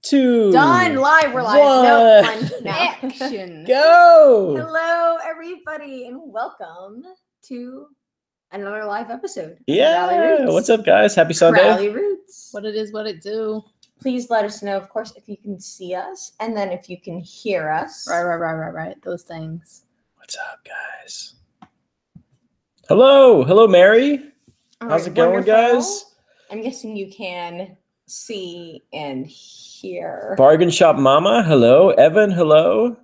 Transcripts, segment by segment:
2. Done. Live. We're live. Nope. One now. Action. Go. Hello, everybody, and welcome to another live episode. Yeah. Ralli Roots. What's up, guys? Happy Sunday. Ralli Roots. What it is, what it do. Please let us know, of course, if you can see us, and then if you can hear us. Right. Those things. What's up, guys? Hello, Mary. All How's right, it going, wonderful. guys? I'm guessing you can see and hear. Bargain Shop Mama. Hello. Evan. Hello.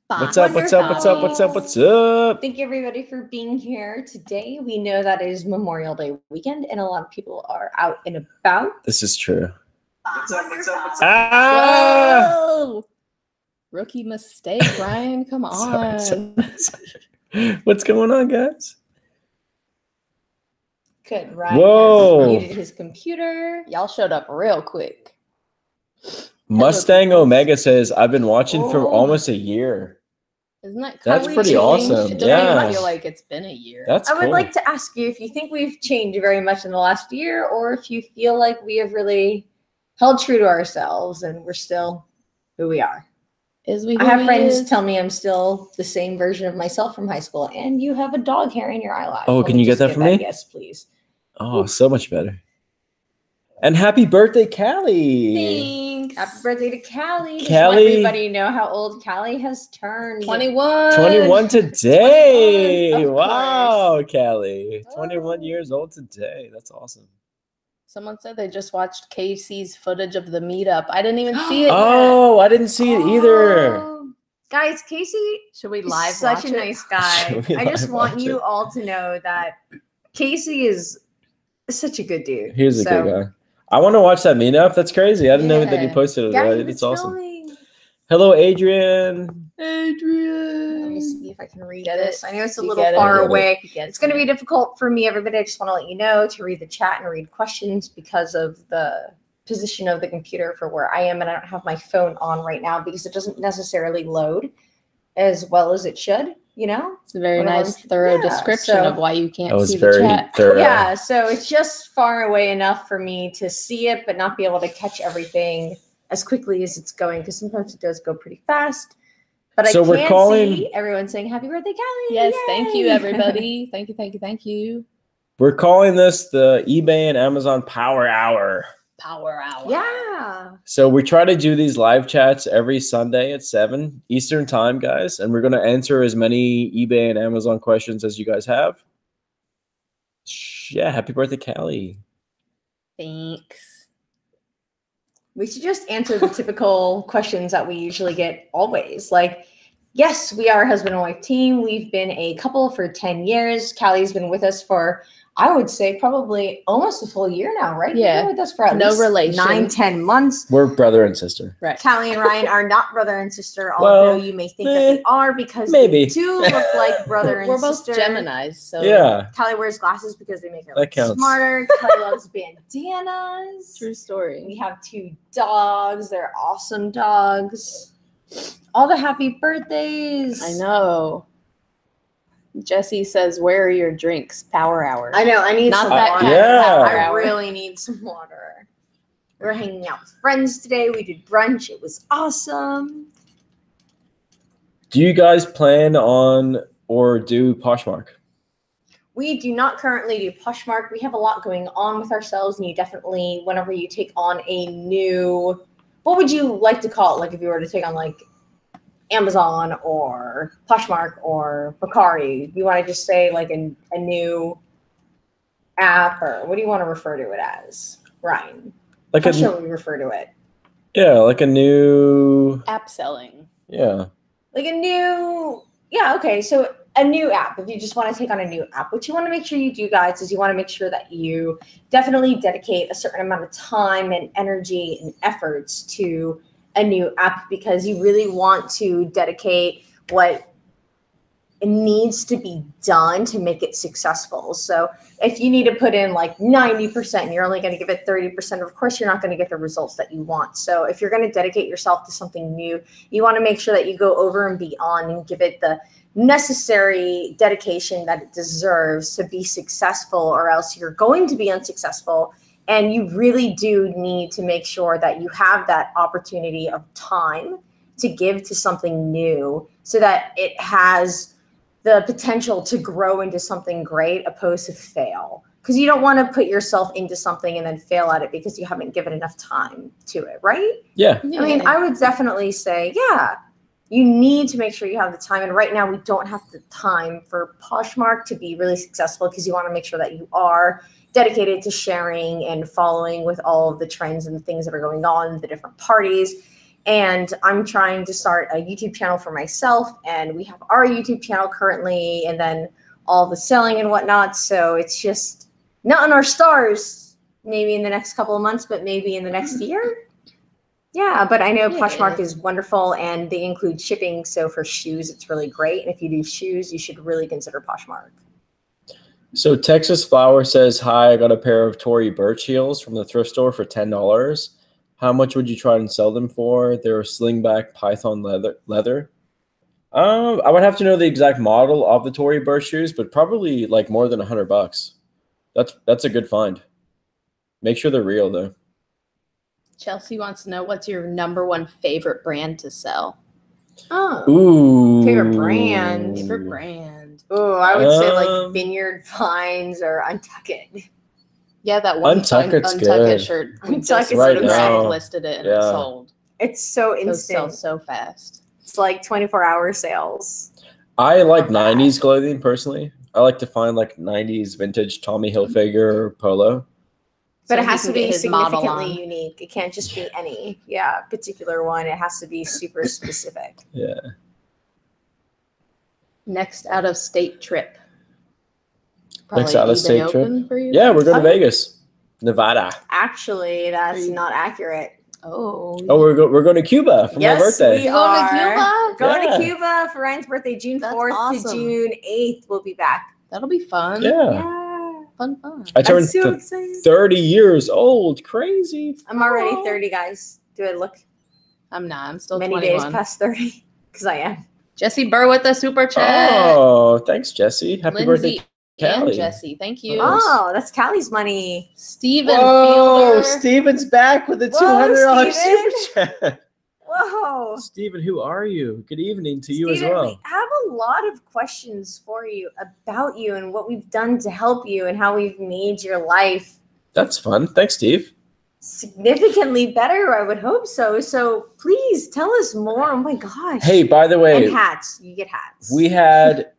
What's up? What's up? Thank you, everybody, for being here today. We know that it is Memorial Day weekend, and a lot of people are out and about. This is true. What's up? Ah! Whoa! Rookie mistake, Ryan. Come on. Sorry. What's going on, guys? Good, Ryan. Whoa. Muted his computer. Y'all showed up real quick. Mustang Omega says, I've been watching for Oh. almost a year. Isn't that That's crazy? pretty awesome. It doesn't Yeah. even feel like it's been a year. That's I would cool. like to ask you if you think we've changed very much in the last year, or if you feel like we have really held true to ourselves and we're still who we are. I have friends tell me I'm still the same version of myself from high school, and you have a dog hair in your eyelash. Oh, Let can me you get just that for me? Yes, please. Oh, so much better. And happy birthday, Callie. Thanks. Happy birthday to Callie. Just Callie. let everybody know how old Callie has turned. 21. 21 today. 21, of Wow, Callie. 21 years old today. That's awesome. Someone said they just watched Casey's footage of the meetup. I didn't even see it Oh, I didn't see it either. Oh. Guys, Casey yet. Should we is live such watch a it? nice guy. Should we I just live want watch you it? all to know that Casey is such a good dude. He's a good guy. I want to watch that meetup. That's crazy. I didn't know that he Yeah. posted it Yeah, already. he was It's awesome. filming. Hello, Adrian. Let me see if I can read Get this. it? I know it's a You little get it? far I get it. away. He gets It's going to it. be difficult for me, everybody. I just want to let you know to read the chat and read questions because of the position of the computer for where I am, and I don't have my phone on right now because it doesn't necessarily load as well as it should, you know? It's a very When I'm- nice, thorough yeah, description so- of why you can't That was see the very chat. thorough. Yeah, so it's just far away enough for me to see it, but not be able to catch everything as quickly as it's going, because sometimes it does go pretty fast. But So I we're can calling- see everyone saying happy birthday, Callie. Yes, thank you, Yay! everybody. Thank you. We're calling this the eBay and Amazon Power Hour. Power hour. Yeah. So we try to do these live chats every Sunday at 7 Eastern time, guys. And we're going to answer as many eBay and Amazon questions as you guys have. Yeah, happy birthday, Callie. Thanks. We should just answer the typical questions that we usually get always. Like, yes, we are a husband and wife team. We've been a couple for 10 years. Callie's been with us for, I would say, probably almost a full year now, right? Yeah. You've been with us for at No least relation. 9-10 months. We're brother and sister. Right. Callie and Ryan are not brother and sister, Well, although you may think that they are because maybe. they do look like brother and We're both sister. Geminis, so Yeah. Callie wears glasses because they make her That look counts. smarter. Callie loves bandanas. true We story. have 2 dogs. They're awesome dogs. All the happy birthdays. I know. Jesse says, "Where are your drinks? Power hour." I know. I need Not some that water. kind of Yeah. power I hour. really need some water. We're hanging out with friends today. We did brunch. It was awesome. Do you guys plan on or do Poshmark? We do not currently do Poshmark. We have a lot going on with ourselves, and you definitely, whenever you take on a new, what would you like to call it? Like if you were to take on like Amazon or Poshmark or Bakari, you want to just say like a new app, or what do you want to refer to it as, Ryan? Like How a shall we refer to it? like a new App selling. Like a new, okay, so a new app. If you just want to take on a new app, what you want to make sure you do, guys, is you want to make sure that you definitely dedicate a certain amount of time and energy and efforts to a new app, because you really want to dedicate what it needs to be done to make it successful. So if you need to put in like 90% and you're only going to give it 30%, of course, you're not going to get the results that you want. So if you're going to dedicate yourself to something new, you want to make sure that you go over and beyond and give it the necessary dedication that it deserves to be successful, or else you're going to be unsuccessful And you really do need to make sure that you have that opportunity of time to give to something new so that it has the potential to grow into something great opposed to fail. Because you don't want to put yourself into something and then fail at it because you haven't given enough time to it, right? Yeah. I mean, I would definitely say, yeah, you need to make sure you have the time. And right now we don't have the time for Poshmark to be really successful because you want to make sure that you are dedicated to sharing and following with all of the trends and the things that are going on, the different parties. And I'm trying to start a YouTube channel for myself, and we have our YouTube channel currently, and then all the selling and whatnot. So it's just not in our stars, maybe in the next couple of months, but maybe in the next year. Yeah, but I know Poshmark is wonderful, and they include shipping. So for shoes, it's really great. And if you do shoes, you should really consider Poshmark. So Texas Flower says, hi, I got a pair of Tory Burch heels from the thrift store for $10. How much would you try and sell them for? They're slingback python leather. I would have to know the exact model of the Tory Burch shoes, but probably like more than $100. That's a good find. Make sure they're real though. Chelsea wants to know, what's your #1 favorite brand to sell? Oh, ooh, favorite brand. Favorite brand. Oh, I would say like Vineyard Vines or Untuckit. Yeah, that one Untuckit's Untuckit good. shirt. Untuckit's right now. Listed it and it sold. It's so Those instant. sell so fast. It's like 24-hour sales. I like 90s clothing personally. I like to find like 90s vintage Tommy Hilfiger polo. But So it has he to can be get his model significantly on. unique. It can't just be any particular one. It has to be super specific. Yeah. Next out of state trip. Next out of state trip. For you? Yeah, we're going to Vegas, Nevada. Actually, that's not accurate. Oh, we're going to Cuba for my birthday. We are. Going to Cuba for Ryan's birthday, June 4th to June 8th. We'll be back. That'll be fun. Yeah. Fun. I turned 30 years old. Crazy. I'm already 30, guys. Do I look? I'm not. I'm still many 21. days past 30? Because I am. Jesse Burr with a super chat. Oh, thanks, Jesse. Happy Lindsay birthday, and Callie. Jesse. Thank you. Oh, that's Callie's money. Steven Whoa, Fielder. Steven's back with a $200 super chat. Whoa. Steven, who are you? Good evening to you Steven, as well. we have a lot of questions for you about you and what we've done to help you and how we've made your life That's fun. Thanks, Steve. significantly better. I would hope so. So please tell us more. Oh my gosh. Hey, by the way, and hats. You get hats. we had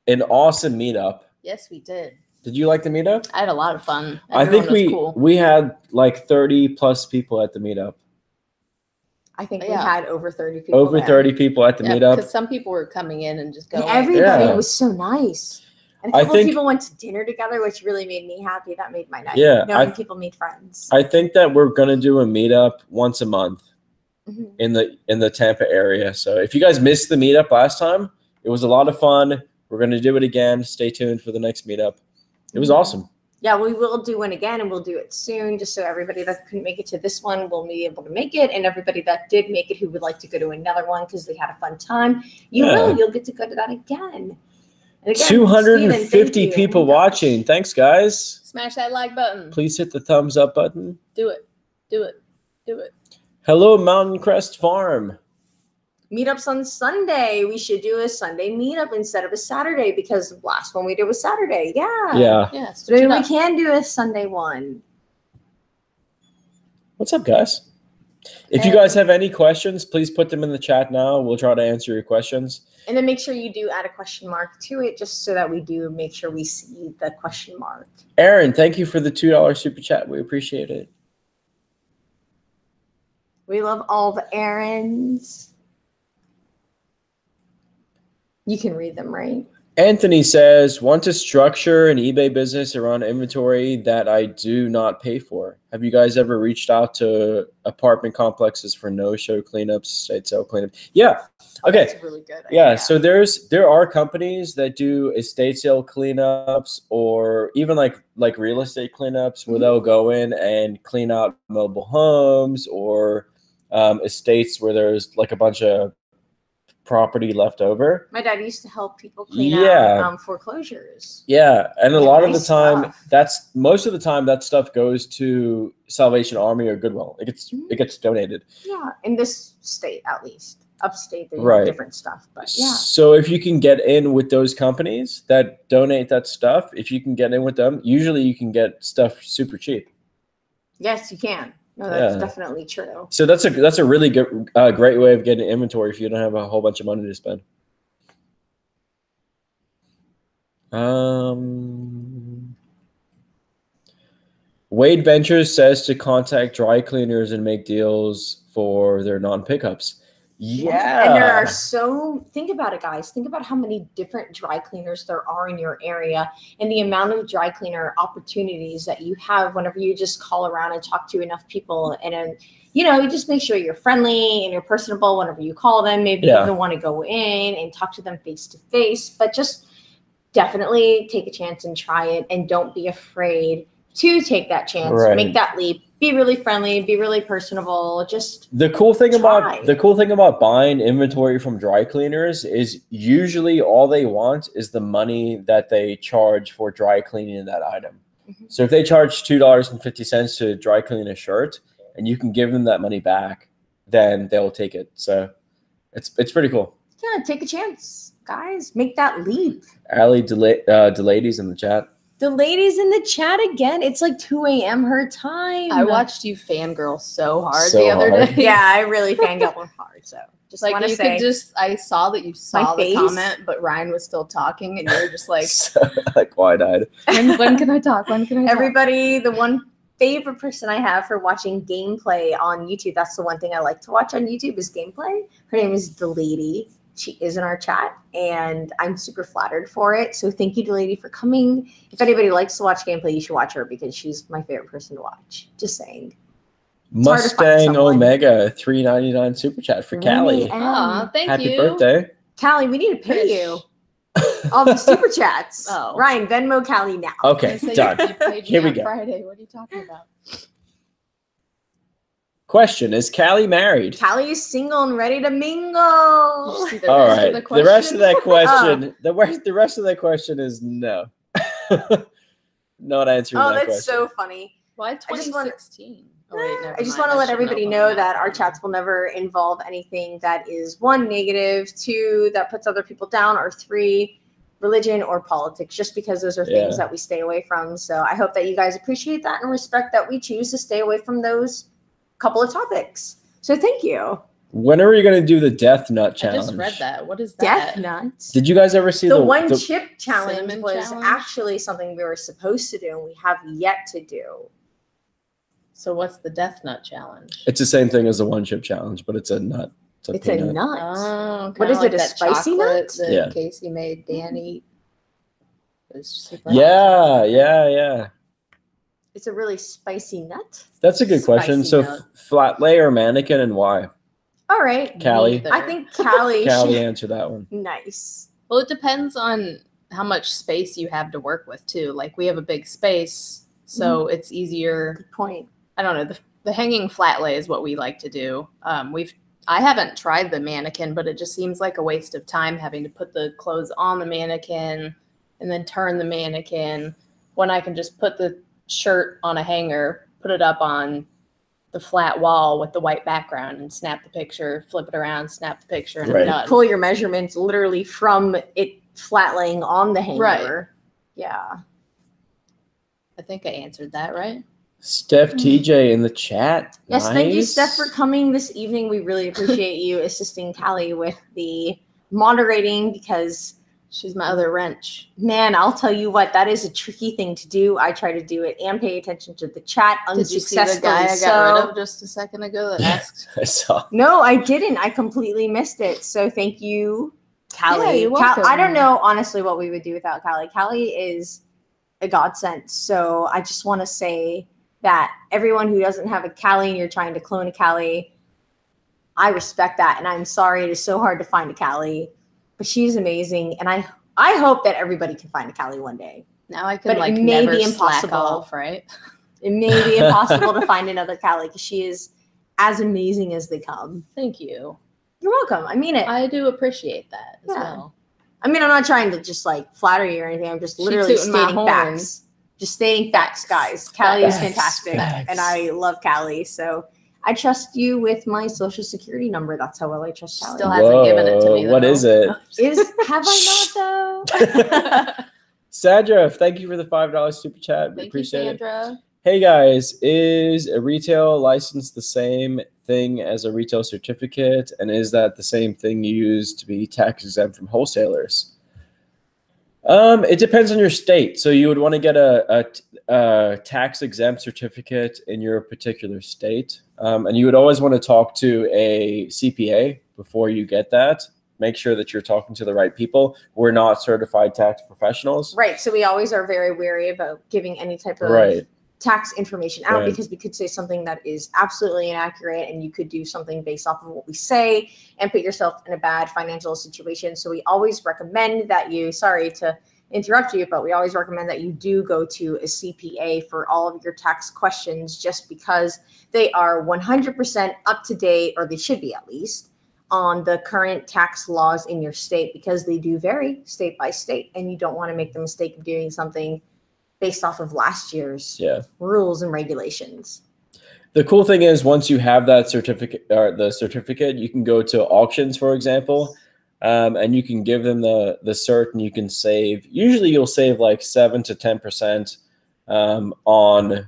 an awesome meetup. Yes, we did. Did you like the meetup? I had a lot of fun. I think Everyone was cool. we had like 30 plus people at the meetup. I think we had over 30 people. Over 30 people at the meetup. Because some people were coming in and just going. And everybody was so nice. And a couple of people went to dinner together, which really made me happy. That made my night. Yeah. Knowing people meet friends. I think that we're gonna do a meetup once a month in the Tampa area. So if you guys missed the meetup last time, it was a lot of fun. We're gonna do it again. Stay tuned for the next meetup. It was awesome. Yeah, we will do one again, and we'll do it soon, just so everybody that couldn't make it to this one will be able to make it, and everybody that did make it who would like to go to another one because they had a fun time, you'll get to go to that again. And again, 250 people watching. Thanks, guys. Smash that like button. Please hit the thumbs up button. Do it. Do it. Do it. Hello, Mountain Crest Farm. Meetups on Sunday. We should do a Sunday meetup instead of a Saturday because the last one we did was Saturday. Yeah. So maybe we can do a Sunday one. What's up, guys? If you guys have any questions, please put them in the chat now. We'll try to answer your questions. And then make sure you do add a question mark to it just so that we do make sure we see the question mark. Aaron, thank you for the $2 super chat. We appreciate it. We love all the errands. You can read them, right? Anthony says, want to structure an eBay business around inventory that I do not pay for. Have you guys ever reached out to apartment complexes for no-show cleanups, estate sale cleanups? Yeah. Okay. That's really good. Yeah. So there are companies that do estate sale cleanups or even like real estate cleanups where they'll go in and clean out mobile homes or estates where there's like a bunch of property left over. My dad used to help people clean Yeah. out foreclosures. Yeah, and a lot of the nice time, stuff. most of the time that stuff goes to Salvation Army or Goodwill. It gets donated. Yeah, in this state at least. Upstate, they Right. have different stuff, but yeah. So if you can get in with those companies that donate that stuff, if you can get in with them, usually you can get stuff super cheap. Yes, you can. No, that's Yeah. definitely true. So that's a really good, great way of getting inventory if you don't have a whole bunch of money to spend. Wade Ventures says to contact dry cleaners and make deals for their non-pickups. Yeah. And there are think about it, guys. Think about how many different dry cleaners there are in your area and the amount of dry cleaner opportunities that you have whenever you just call around and talk to enough people. And, you just make sure you're friendly and you're personable whenever you call them. Maybe you even want to go in and talk to them face to face, but just definitely take a chance and try it. And don't be afraid to take that chance, make that leap, be really friendly, be really personable. Just the cool thing about buying inventory from dry cleaners is usually all they want is the money that they charge for dry cleaning that item. Mm-hmm. So if they charge $2.50 to dry clean a shirt and you can give them that money back, then they'll take it. So it's pretty cool. Yeah, take a chance, guys. Make that leap. Allie, ladies in the chat. The ladies in the chat again. It's like 2 a.m. her time. I watched you fangirl so hard the other day. Yeah, I really fangirled hard. So just like you say, could just. I saw that you saw the comment, but Ryan was still talking, and you were just like, like wide-eyed. When can I talk? When can I talk? Everybody, the one favorite person I have for watching gameplay on YouTube. That's the one thing I like to watch on YouTube is gameplay. Her name is The Lady. She is in our chat, and I'm super flattered for it. So thank you, Lady, for coming. If anybody likes to watch gameplay, you should watch her because she's my favorite person to watch. Just saying. Mustang Omega $3.99 super chat for Callie. Thank you. Happy birthday, Callie. We need to pay you all the super chats. Oh, Ryan, Venmo Callie now. Okay, done. Here we go. Friday. What are you talking about? Question: is Callie married? Callie is single and ready to mingle. All right. The rest of that question. The rest of that question is no. Not answering that question. Oh, that's so funny. Why 2016? I just want to let everybody know that our chats will never involve anything that is 1, negative, 2, that puts other people down, or 3, religion or politics, just because those are things that we stay away from. So I hope that you guys appreciate that and respect that we choose to stay away from those couple of topics. So thank you. When are we going to do the Death Nut Challenge? I just read that. What is that? Death Nuts? Did you guys ever see the one chip challenge was challenge? actually something we were supposed to do and we have yet to do. So what's the Death Nut Challenge? It's the same thing as the one chip challenge, but it's a nut. It's a nut. Oh, what is it? A spicy nut? That Casey made Danny. Yeah. It's a really spicy nut. That's a good question. So flat lay or mannequin, and why? All right, Callie. I think Callie should answer that one. Nice. Well, it depends on how much space you have to work with too. Like we have a big space, so it's easier. Good point. I don't know. The hanging flat lay is what we like to do. I haven't tried the mannequin, but it just seems like a waste of time having to put the clothes on the mannequin and then turn the mannequin when I can just put the shirt on a hanger, put it up on the flat wall with the white background and snap the picture, flip it around, snap the picture, and I'm done. Pull your measurements literally from it flat laying on the hanger. Right. Yeah. I think I answered that, right? Steph TJ in the chat. Yes, nice. Thank you, Steph, for coming this evening. We really appreciate you assisting Callie with the moderating because she's my other wrench. Man, I'll tell you what, that is a tricky thing to do. I try to do it and pay attention to the chat unsuccessfully. Did you see the guy I got rid of just a second ago that asked? I saw. No, I didn't. I completely missed it. So thank you, Callie. Yeah, you're welcome. I don't know, honestly, what we would do without Callie. Callie is a godsend. So I just want to say that everyone who doesn't have a Callie and you're trying to clone a Callie, I respect that. And I'm sorry it is so hard to find a Callie. But she's amazing, and I hope that everybody can find a Callie one day. Now I can but it may never be impossible, slack off, right? It may be impossible to find another Callie because she is as amazing as they come. Thank you. You're welcome. I mean it. I do appreciate that as well. I mean, I'm not trying to just like flatter you or anything. I'm just literally stating facts. Just stating facts, guys. Callie is fantastic, and I love Callie. So I trust you with my social security number. That's how well I trust Callie. Still hasn't given it to me, though. What is it? Have I not, though? Sandra, thank you for the $5 super chat. We appreciate it. Sandra. Hey, guys. Is a retail license the same thing as a retail certificate? And is that the same thing you use to be tax exempt from wholesalers? It depends on your state. So you would want to get a tax exempt certificate in your particular state. And you would always want to talk to a CPA before you get that. Make sure that you're talking to the right people. We're not certified tax professionals. Right. So we always are very wary about giving any type of tax information out because we could say something that is absolutely inaccurate, and you could do something based off of what we say and put yourself in a bad financial situation. So we always recommend that you, sorry to interrupt you, but we always recommend that you do go to a CPA for all of your tax questions, just because they are 100% up to date, or they should be at least, on the current tax laws in your state, because they do vary state by state, and you don't want to make the mistake of doing something based off of last year's rules and regulations. The cool thing is, once you have that certificate, or the certificate, you can go to auctions, for example, and you can give them the cert, and you can save. Usually, you'll save like 7 to 10% on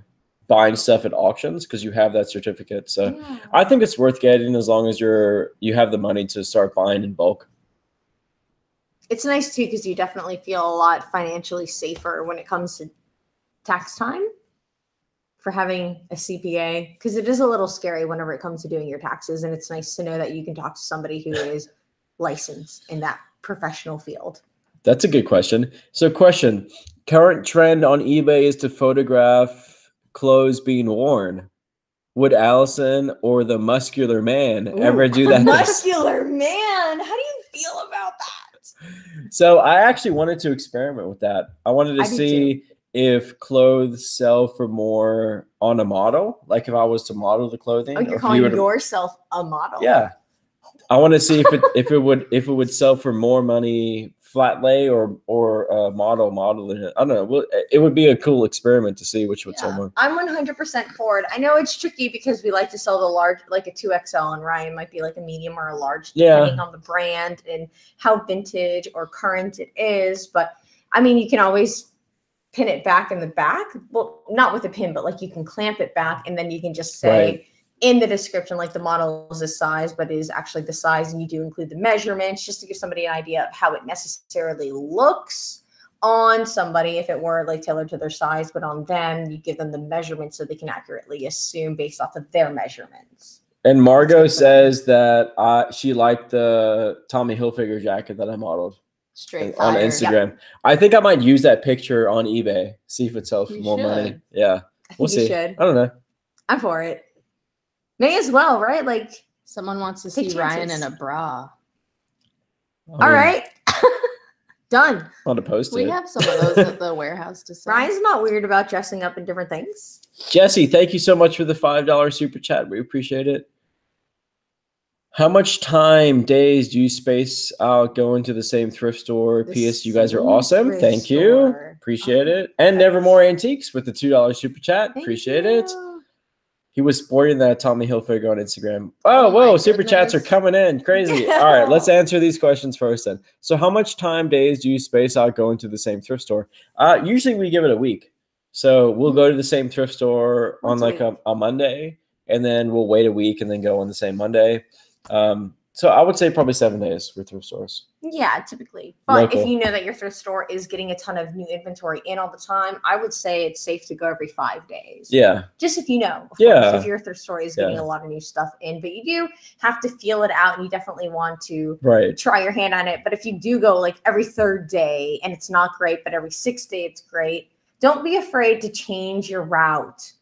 buying stuff at auctions because you have that certificate. So I think it's worth getting as long as you have the money to start buying in bulk. It's nice too because you definitely feel a lot financially safer when it comes to tax time for having a CPA, because it is a little scary whenever it comes to doing your taxes, and it's nice to know that you can talk to somebody who is licensed in that professional field. That's a good question. So question, current trend on eBay is to photograph clothes being worn. Would Allison or the muscular man ever do that? Muscular man, how do you feel about that? So I actually wanted to experiment with that. I wanted to see if clothes sell for more on a model, like if I was to model the clothing. Oh, you're calling yourself a model? Yeah. I want to see if it would sell for more money flat lay or modeling it. I don't know. Well, it would be a cool experiment to see which would sell more. I'm 100% for it. I know it's tricky because we like to sell the large, like a 2XL, and Ryan might be like a medium or a large, depending on the brand and how vintage or current it is. But I mean, you can always pin it back in the back. Well, not with a pin, but like you can clamp it back, and then you can just say in the description, like the model is this size, but it is actually the size, and you do include the measurements just to give somebody an idea of how it necessarily looks on somebody if it were like tailored to their size, but on them, you give them the measurements so they can accurately assume based off of their measurements. And Margot says that she liked the Tommy Hilfiger jacket that I modeled. Straight on Instagram. Yep. I think I might use that picture on eBay, see if it sells for more money. Yeah. We'll see. I don't know. I'm for it. May as well, right? Like, someone wants to see Ryan in a bra. All right. Done. On a post-it. We have some of those at the warehouse to sell. Ryan's not weird about dressing up in different things. Jesse, thank you so much for the $5 super chat. We appreciate it. How much time, days do you space out going to the same thrift store? PS, you guys are awesome. Thank you. Appreciate it. And Nevermore Antiques with the $2 super chat. Appreciate it. He was sporting that Tommy Hilfiger on Instagram. Oh, whoa, super chats are coming in. Crazy. All right, let's answer these questions first then. So how much time, days do you space out going to the same thrift store? Usually we give it a week. So we'll go to the same thrift store on like a Monday, and then we'll wait a week and then go on the same Monday. So I would say probably 7 days for thrift stores. Yeah, typically. But if you know that your thrift store is getting a ton of new inventory in all the time, I would say it's safe to go every 5 days. Yeah. Just if you know. Of course, if your thrift store is getting a lot of new stuff in. But you do have to feel it out, and you definitely want to try your hand on it. But if you do go like every 3rd day and it's not great, but every 6th day it's great, don't be afraid to change your route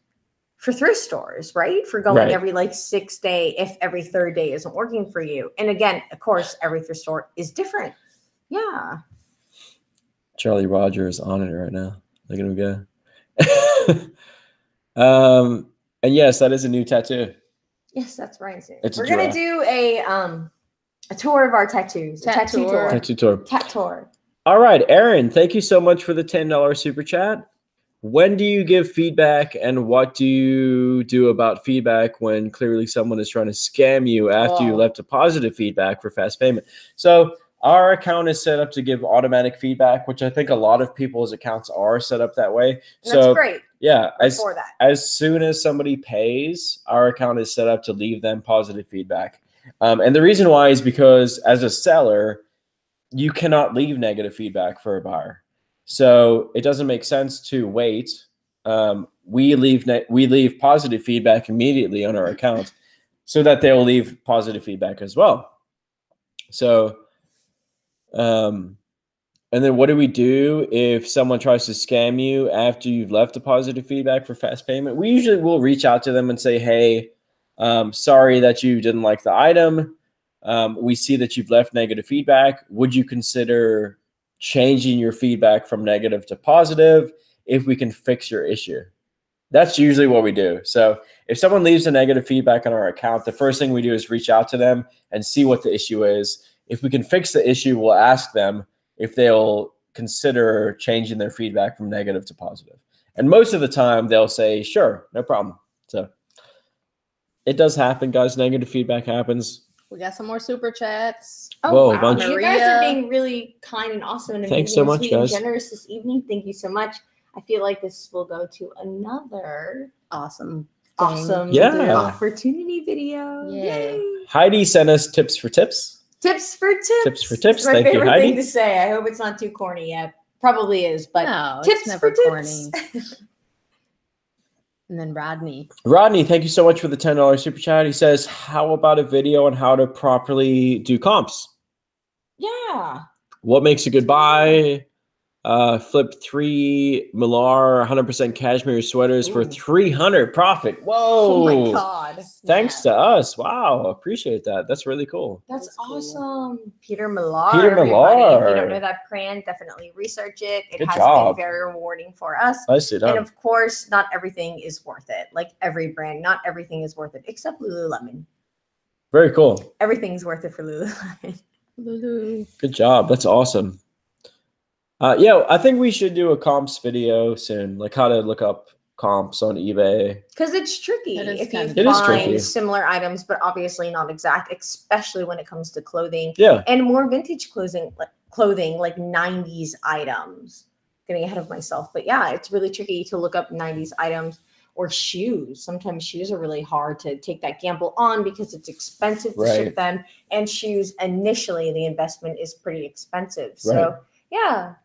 for thrift stores, right? For going every like 6th day if every 3rd day isn't working for you. And again, of course, every thrift store is different. Yeah. Charlie Rogers on it right now. Look at him go. And yes, that is a new tattoo. Yes, that's Ryan's name. It's We're gonna do a A tour of our tattoos. A tattoo tour. Tattoo tour. Tat tour. All right, Aaron, thank you so much for the $10 super chat. When do you give feedback, and what do you do about feedback when clearly someone is trying to scam you after you left a positive feedback for fast payment? So our account is set up to give automatic feedback, which I think a lot of people's accounts are set up that way. That's great. Yeah, as soon as somebody pays, our account is set up to leave them positive feedback. And the reason why is because as a seller, you cannot leave negative feedback for a buyer. So it doesn't make sense to wait. We leave positive feedback immediately on our account so that they'll leave positive feedback as well. So, and then what do we do if someone tries to scam you after you've left a positive feedback for fast payment? We usually will reach out to them and say, hey, sorry that you didn't like the item. We see that you've left negative feedback. Would you consider changing your feedback from negative to positive if we can fix your issue? That's usually what we do. So if someone leaves a negative feedback on our account, the first thing we do is reach out to them and see what the issue is. If we can fix the issue, we'll ask them if they'll consider changing their feedback from negative to positive. And most of the time they'll say, sure, no problem. So it does happen, guys. Negative feedback happens. We got some more super chats. Oh, whoa, wow. You guys are being really kind and awesome and thanks so much, guys. Generous this evening. Thank you so much. I feel like this will go to another awesome opportunity video. Yay. Heidi sent us tips for tips. Tips for tips. Tips for tips. That's my Thank you, favorite Heidi. thing to say. I hope it's not too corny yet. Probably is, but no, tips it's never for corny. tips. And then Rodney, thank you so much for the $10 super chat. He says, how about a video on how to properly do comps? Yeah. What makes a good buy? Flip 3 Millar 100% cashmere sweaters for $300 profit. Whoa. Oh my God. Thanks to us. Wow. Appreciate that. That's really cool. That's awesome. Cool. Peter Millar. Peter Millar. If you don't know that brand, definitely research it. It Good has job. been very rewarding for us. Nicely done. And of course, not everything is worth it. Like every brand, not everything is worth it, except Lululemon. Very cool. Everything's worth it for Lululemon. Lulu. Good job. That's awesome. Yeah, I think we should do a comps video soon, like how to look up comps on eBay. Because it's tricky if you tricky. find similar items, but obviously not exact, especially when it comes to clothing. Yeah. And more vintage clothing like 90s items. Getting ahead of myself. But yeah, it's really tricky to look up 90s items or shoes. Sometimes shoes are really hard to take that gamble on because it's expensive to ship them. And shoes, initially, the investment is pretty expensive. So yeah.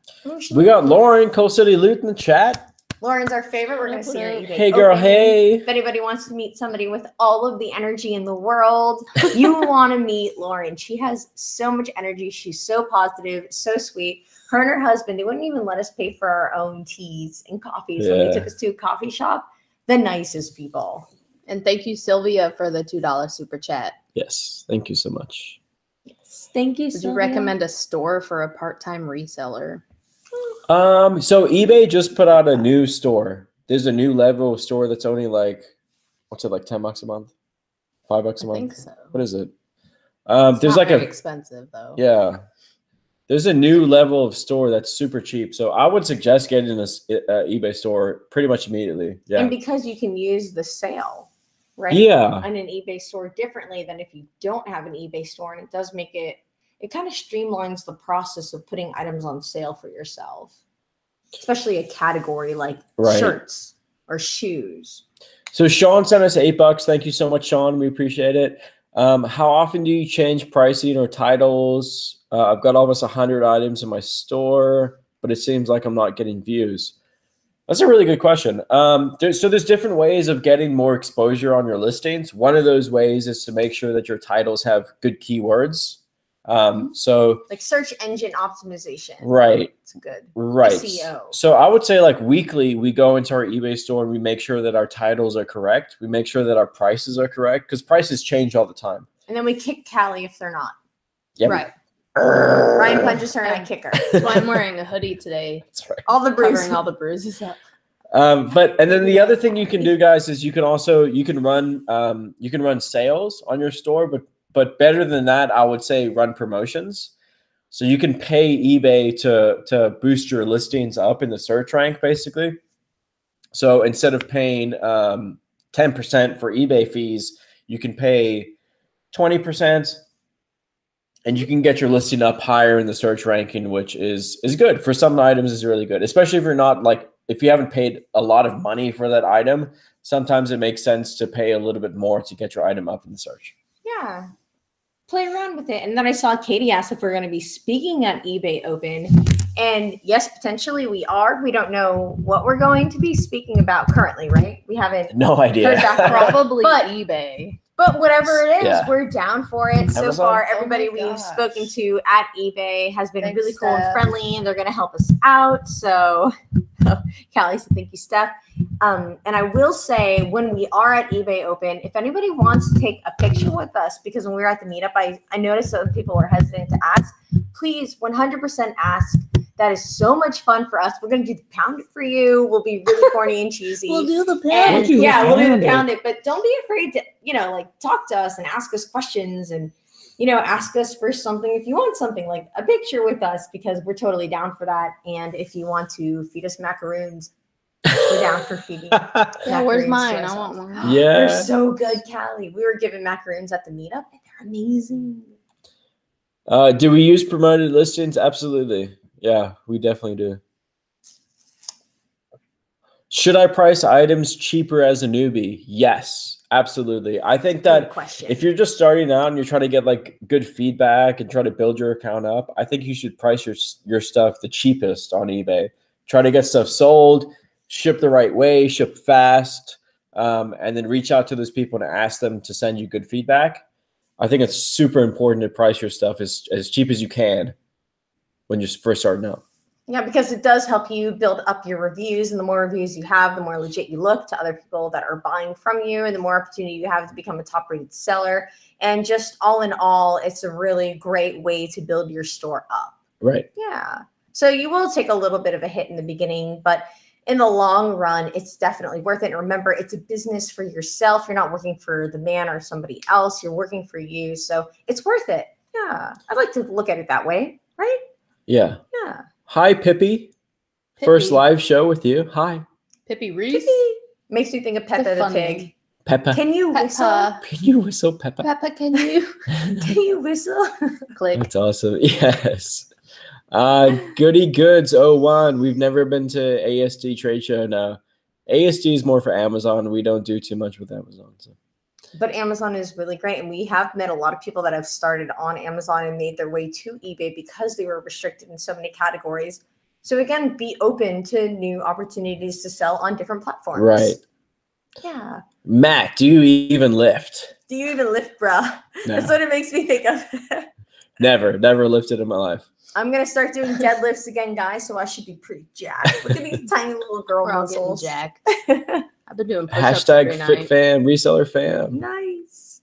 We got Lauren, Coal City Loot in the chat. Lauren's our favorite. We're going to see her eBay. Hey, girl, hey. If anybody wants to meet somebody with all of the energy in the world, you want to meet Lauren. She has so much energy. She's so positive, so sweet. Her and her husband, they wouldn't even let us pay for our own teas and coffees when they took us to a coffee shop. The nicest people. And thank you, Sylvia, for the $2 super chat. Yes. Thank you so much. Thank you. Would you recommend a store for a part-time reseller? So eBay just put out a new store. There's a new level of store that's only like, what's it, like $10 a month? $5 a month? I think so. What is it? It's there's not like very expensive though. Yeah. There's a new level of store that's super cheap. So I would suggest getting this eBay store pretty much immediately. Yeah. And because you can use the sale, right? Yeah. On an eBay store differently than if you don't have an eBay store. And it does make it kind of streamlines the process of putting items on sale for yourself, especially a category like shirts or shoes. So Sean sent us $8. Thank you so much, Sean. We appreciate it. How often do you change pricing or titles? I've got almost 100 items in my store, but it seems like I'm not getting views. That's a really good question. There's different ways of getting more exposure on your listings. One of those ways is to make sure that your titles have good keywords. So like search engine optimization. Right. It's good. Right. SEO. So I would say like weekly, we go into our eBay store and we make sure that our titles are correct. We make sure that our prices are correct because prices change all the time. And then we kick Callie if they're not. Yep. Right. Ryan punches her and I kick her. That's why I'm wearing a hoodie today. That's right. All the bruises. Covering all the bruises up. And then the other thing you can do, guys, is you can run sales on your store, but But better than that, I would say run promotions. So you can pay eBay to boost your listings up in the search rank, basically. So instead of paying 10% for eBay fees, you can pay 20%, and you can get your listing up higher in the search ranking, which is good. For some items is really good, especially if you're not like, if you haven't paid a lot of money for that item, sometimes it makes sense to pay a little bit more to get your item up in the search. Yeah. Play around with it. And then I saw Katie asked if we're going to be speaking at eBay Open. And yes, potentially we are. We don't know what we're going to be speaking about currently, right? We haven't No idea. heard back from Probably But- eBay. But whatever it is, Yeah. we're down for it. So Amazon? far, everybody Oh my we've gosh. spoken to at eBay has been Thanks, really cool and Steph. friendly, and they're going to help us out. So, Callie said, thank you, Steph. And I will say, when we are at eBay Open, if anybody wants to take a picture with us, because when we were at the meetup, I noticed that people were hesitant to ask. Please 100% ask. That is so much fun for us. We're going to do the pound it for you. We'll be really corny and cheesy. We'll do the And We'll do the yeah, we'll do pound the it. pound it, but don't be afraid to, like talk to us and ask us questions and, ask us for something if you want something like a picture with us, because we're totally down for that. And if you want to feed us macaroons, we're down for feeding. Yeah, where's macaroons mine? to I want ourselves. one. Yeah. They're so good, Callie. We were given macaroons at the meetup and they're amazing. Do we use promoted listings? Absolutely. Yeah, we definitely do. Should I price items cheaper as a newbie? Yes, absolutely. I think Good that question. if you're just starting out and you're trying to get like good feedback and try to build your account up, I think you should price your stuff the cheapest on eBay. Try to get stuff sold, ship the right way, ship fast, and then reach out to those people and ask them to send you good feedback. I think it's super important to price your stuff as cheap as you can when you're first starting out. Yeah, because it does help you build up your reviews, and the more reviews you have, the more legit you look to other people that are buying from you, and the more opportunity you have to become a top-rated seller. And just all in all, it's a really great way to build your store up. Right. Yeah. So you will take a little bit of a hit in the beginning, but in the long run, it's definitely worth it. And remember, it's a business for yourself. You're not working for the man or somebody else. You're working for you. So it's worth it. Yeah. I'd like to look at it that way, right? Yeah. Yeah. Hi, Pippi. First live show with you. Hi. Pippi Reese. Pippi. Makes me think of It's a Peppa the fun pig. name. Peppa. Can you whistle? Peppa. Can you whistle, Peppa? Peppa, can you? Can you whistle? Click. That's awesome. Yes. Goody Goods 01. We've never been to ASD trade show now. ASD is more for Amazon. We don't do too much with Amazon. So. But Amazon is really great. And we have met a lot of people that have started on Amazon and made their way to eBay because they were restricted in so many categories. So again, be open to new opportunities to sell on different platforms. Right. Yeah. Matt, do you even lift? Do you even lift, bro? No. That's what it makes me think of. Never lifted in my life. I'm going to start doing deadlifts again, guys, so I should be pretty jacked. Look at these tiny little girl We're all getting muscles. jacked. I've been doing push-ups every Hashtag fit night. fam, reseller fam. Nice.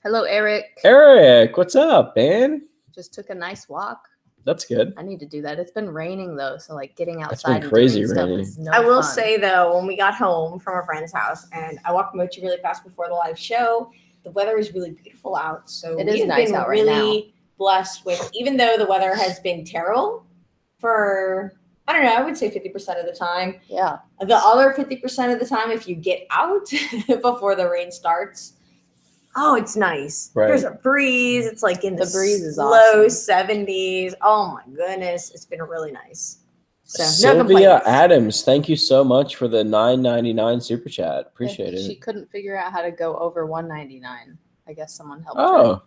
Hello, Eric. Eric, what's up, man? Just took a nice walk. That's good. I need to do that. It's been raining though, so like getting It's outside been and crazy doing stuff raining. is no I will fun. say, though, when we got home from a friend's house and I walked Mochi really fast before the live show, the weather is really beautiful out. So It is we've nice been out right really blessed with, even though the weather has been terrible for, I don't know, I would say 50% of the time. Yeah. The other 50% of the time, if you get out before the rain starts, oh, it's nice. Right. There's a breeze. It's like in the, The breeze is low awesome. 70s. Oh my goodness. It's been really nice. So no Sylvia complaints. Adams, thank you so much for the $9.99 super chat. Appreciate She it. couldn't figure out how to go over $1.99. I guess someone helped Oh, her.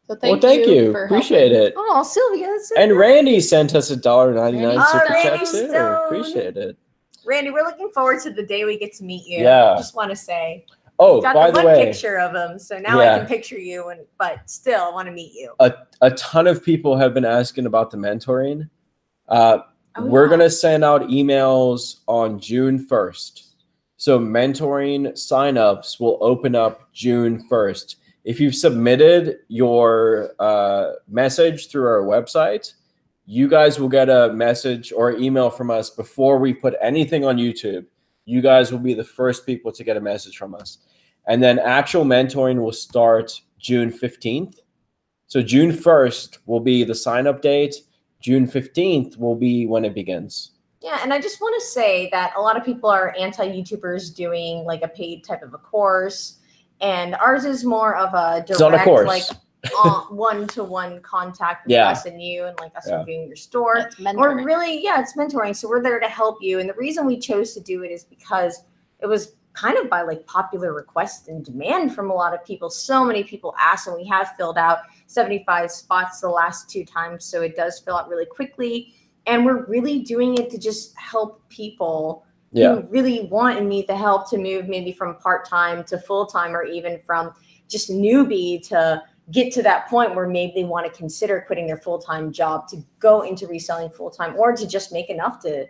So well, thank you. for Appreciate helping. it. Oh, Sylvia, that's so And nice. Randy sent us a $1.99 Randy. super Oh, chat Randy too. Stone. Appreciate it. Randy, we're looking forward to the day we get to meet you. Yeah. Just want to say, Oh, got by the the one way, picture of him, so now I Yeah. can picture you. But still, I want to meet you. a ton of people have been asking about the mentoring. Oh, We're yeah. going to send out emails on June 1st. So mentoring signups will open up June 1st. If you've submitted your message through our website, you guys will get a message or email from us before we put anything on YouTube. You guys will be the first people to get a message from us. And then actual mentoring will start June 15th. So June 1st will be the sign-up date. June 15th will be when it begins. Yeah, and I just want to say that a lot of people are anti-YouTubers doing like a paid type of a course, and ours is more of a direct, It's not a course. like one-to-one contact with us and you, and like us reviewing your store. It's mentoring. We're really, it's mentoring. So we're there to help you, and the reason we chose to do it is because it was kind of by like popular request and demand from a lot of people. So many people asked, and we have filled out 75 spots the last 2 times, so it does fill out really quickly. And we're really doing it to just help people who really want and need the help to move maybe from part-time to full-time, or even from just newbie to get to that point where maybe they want to consider quitting their full-time job to go into reselling full-time, or to just make enough to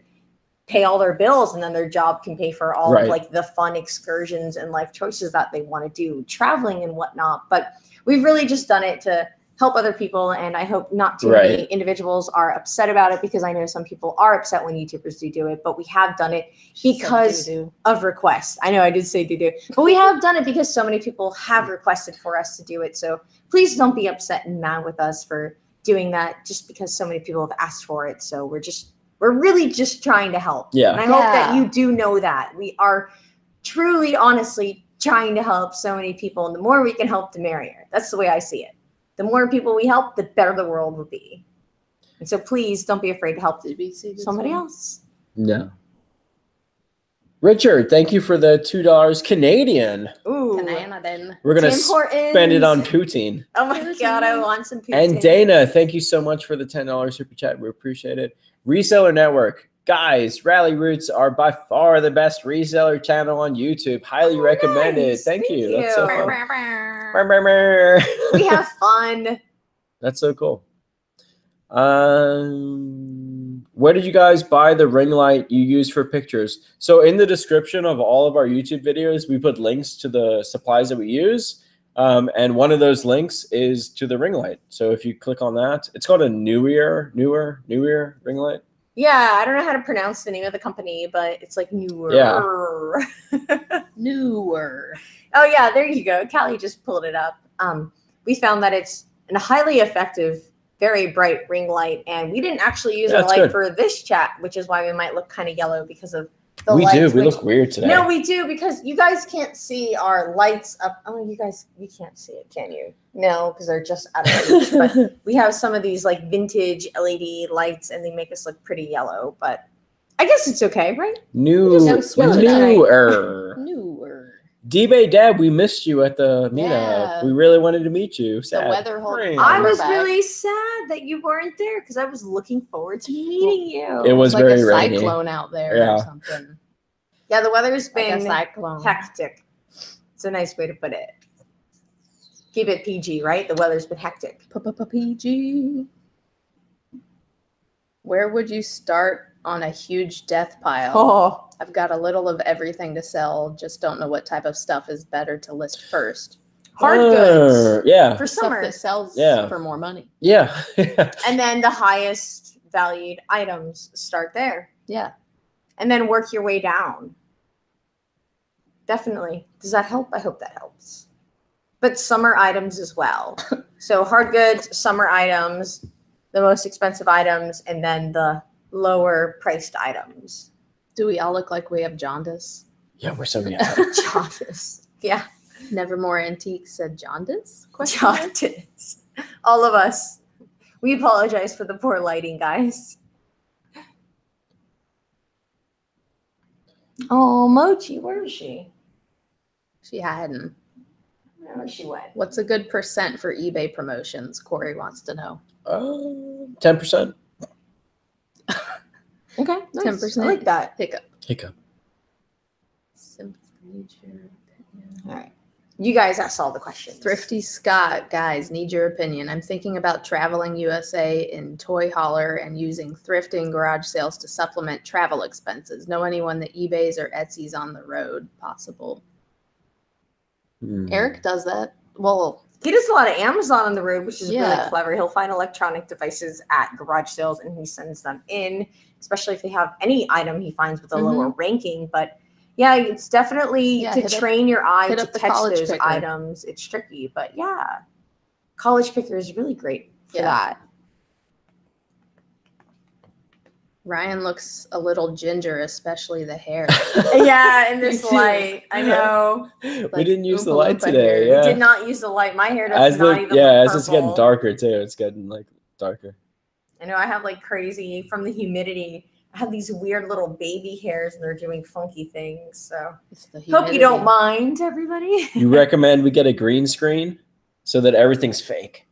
pay all their bills, and then their job can pay for all of like the fun excursions and life choices that they want to do, traveling and whatnot. But we've really just done it to help other people, and I hope not too many individuals are upset about it, because I know some people are upset when YouTubers do it, but we have done it because of requests. I know I did say do, but we have done it because so many people have requested for us to do it. So please don't be upset and mad with us for doing that just because so many people have asked for it. So we're really just trying to help. Yeah. And I hope that you do know that we are truly, honestly trying to help so many people, and the more we can help, the merrier. That's the way I see it. The more people we help, the better the world will be. And so please don't be afraid to help somebody else. No. Richard, thank you for the $2 Canadian. Ooh. Canadian. We're going to spend it on poutine. Oh my God, I want some poutine. And Dana, thank you so much for the $10 super chat. We appreciate it. Reseller Network. Guys, Rally Roots are by far the best reseller channel on YouTube. Highly recommended. Nice. Thank you. That's so fun. We have fun. That's so cool. Where did you guys buy the ring light you use for pictures? So in the description of all of our YouTube videos, we put links to the supplies that we use. And one of those links is to the ring light. So if you click on that, it's called a newer ring light. Yeah, I don't know how to pronounce the name of the company, but it's like newer. Yeah. Newer. Oh yeah, there you go. Callie just pulled it up. We found that it's a highly effective, very bright ring light, and we didn't actually use a light for this chat, which is why we might look kind of yellow because of the lights. We do. We look weird today. No, we do, because you guys can't see our lights up. Oh, you can't see it, can you? No, because they're just out of reach. But we have some of these like vintage LED lights, and they make us look pretty yellow. But I guess it's okay, right? Newer. D-Bay Dad, we missed you at the meetup. We really wanted to meet you. Sad. The weather holding. I was really sad that you weren't there, because I was looking forward to meeting you. It was like very a rainy. Cyclone out there or something. Yeah, the weather's been cyclone. hectic. It's a nice way to put it. Keep it PG, right? The weather's been hectic. PG. Where would you start on a huge death pile? Oh. I've got a little of everything to sell. Just don't know what type of stuff is better to list first. Hard goods. Yeah. For summer. Stuff that sells for more money. Yeah. And then the highest valued items, start there. Yeah. And then work your way down. Definitely. Does that help? I hope that helps. But summer items as well. So hard goods, summer items, the most expensive items, and then the lower priced items. Do we all look like we have jaundice? Yeah, we're so young. Jaundice. Yeah. Nevermore Antiques said jaundice? Jaundice. All of us. We apologize for the poor lighting, guys. Oh, Mochi, where is she? She hiding. Where she went? What's a good percent for eBay promotions? Corey wants to know. 10%. Okay, nice. 10%. I like that. Hiccup. Simply need your opinion. All right. You guys asked all the questions. Thrifty Scott, guys, need your opinion. I'm thinking about traveling USA in toy hauler and using thrifting garage sales to supplement travel expenses. Know anyone that eBay's or Etsy's on the road possible? Eric does that. Well, he does a lot of Amazon on the road, which is really clever. He'll find electronic devices at garage sales and he sends them in, especially if they have any item he finds with a lower ranking. But yeah, it's definitely to train your eye to catch those items. It's tricky, but yeah. College picker is really great for that. Ryan looks a little ginger, especially the hair. Yeah, in this light. I know. We didn't use the Oompa light Loompa today. hair. Yeah. We did not use the light. My hair does As not the even look as purple. it's getting darker too. It's getting like darker. I know I have like crazy from the humidity. I have these weird little baby hairs and they're doing funky things. So It's the hope you don't mind, everybody. You recommend we get a green screen so that everything's fake?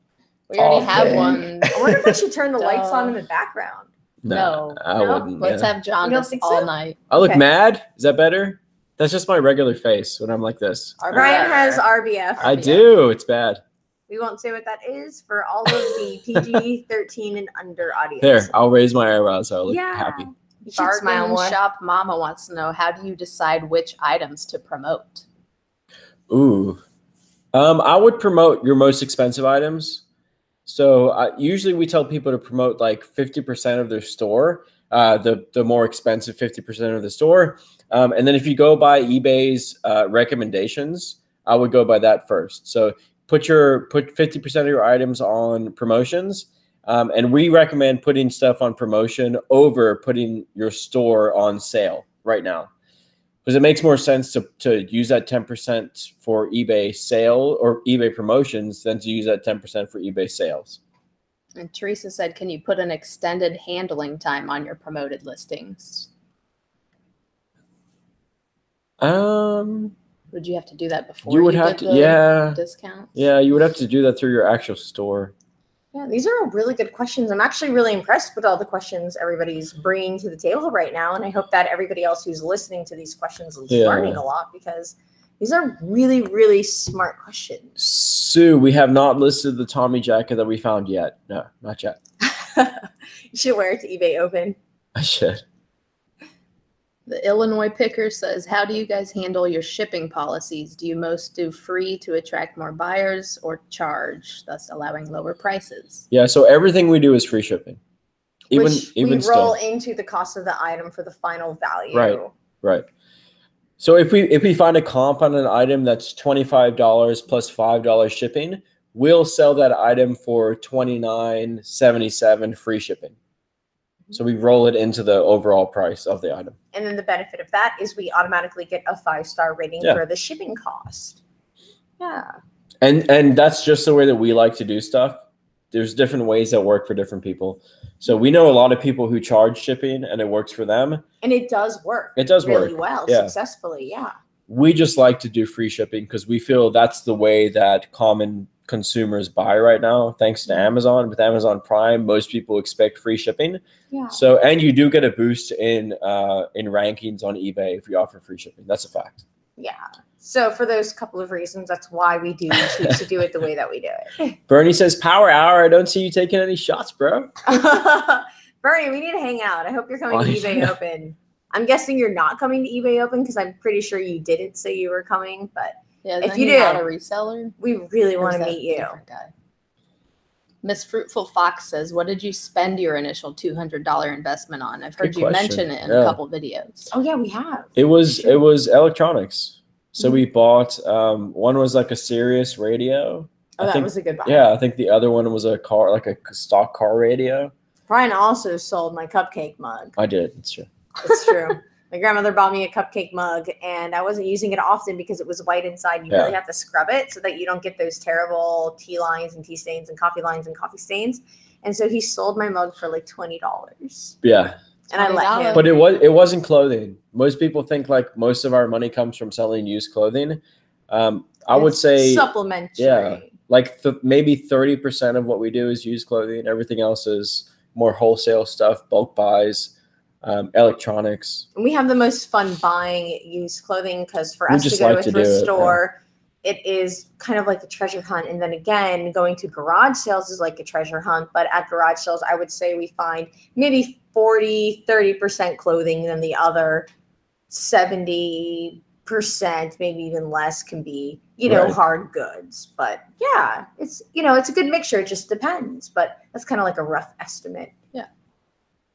We already have fake. one. I wonder if I should turn the lights on in the background. No. I wouldn't. Let's have John You don't think all so? night. I look Okay. mad. Is that better? That's just my regular face when I'm like this. Ryan has RBF. I do. It's bad. We won't say what that is for all of the PG-13 and under audience. There, I'll raise my eyebrows so I look happy. You should smile Bargain more. Shop Mama wants to know, how do you decide which items to promote? Ooh. I would promote your most expensive items. So usually we tell people to promote like 50% of their store, the more expensive 50% of the store. And then if you go by eBay's recommendations, I would go by that first. So put 50% of your items on promotions. And we recommend putting stuff on promotion over putting your store on sale right now. Because it makes more sense to use that 10% for eBay sale or eBay promotions than to use that 10% for eBay sales. And Teresa said, can you put an extended handling time on your promoted listings? Would you have to do that before you would have did to, the discounts? Yeah, you would have to do that through your actual store. Yeah, these are all really good questions. I'm actually really impressed with all the questions everybody's bringing to the table right now. And I hope that everybody else who's listening to these questions is learning a lot, because these are really, really smart questions. Sue, we have not listed the Tommy jacket that we found yet. No, not yet. You should wear it to eBay Open. I should. The Illinois Picker says, how do you guys handle your shipping policies? Do you most do free to attract more buyers or charge, thus allowing lower prices? Yeah, so everything we do is free shipping. Which we roll still. into the cost of the item for the final value. Right. So if we find a comp on an item that's $25 plus $5 shipping, we'll sell that item for $29.77 free shipping. So we roll it into the overall price of the item. And then the benefit of that is we automatically get a 5-star rating for the shipping cost. Yeah. And that's just the way that we like to do stuff. There's different ways that work for different people. So we know a lot of people who charge shipping and it works for them. And it does work. It does really work well, yeah. successfully. Yeah. We just like to do free shipping because we feel that's the way that common consumers buy right now, thanks to Amazon. With Amazon Prime, most people expect free shipping. Yeah. So, and you do get a boost in rankings on eBay if you offer free shipping. That's a fact. Yeah. So for those couple of reasons, that's why we do choose to do it the way that we do it. Bernie says, "Power hour. I don't see you taking any shots, bro." Bernie, we need to hang out. I hope you're coming to eBay Open. I'm guessing you're not coming to eBay Open because I'm pretty sure you didn't say you were coming, but yeah, if you do, not a reseller, we really want to meet you. Miss Fruitful Fox says, what did you spend your initial $200 investment on? I've heard you mention it in a couple videos. Oh yeah, we have. It was electronics. So we bought one was like a Sirius radio. Oh, that was a good buy. Yeah, I think the other one was a car, like a stock car radio. Brian also sold my cupcake mug. I did. It's true. It's true. My grandmother bought me a cupcake mug, and I wasn't using it often because it was white inside. You really have to scrub it so that you don't get those terrible tea lines and tea stains and coffee lines and coffee stains. And so he sold my mug for like $20. Yeah. And I let him. But it wasn't clothing. Most people think like most of our money comes from selling used clothing. I would say supplementary. Yeah, like maybe 30% of what we do is used clothing. Everything else is more wholesale stuff, bulk buys. Electronics. And we have the most fun buying used clothing because for us to go to a thrift store, it is kind of like a treasure hunt. And then again, going to garage sales is like a treasure hunt. But at garage sales, I would say we find maybe 30% clothing, than the other 70%, maybe even less, can be, hard goods. But yeah, it's a good mixture. It just depends. But that's kind of like a rough estimate. Yeah.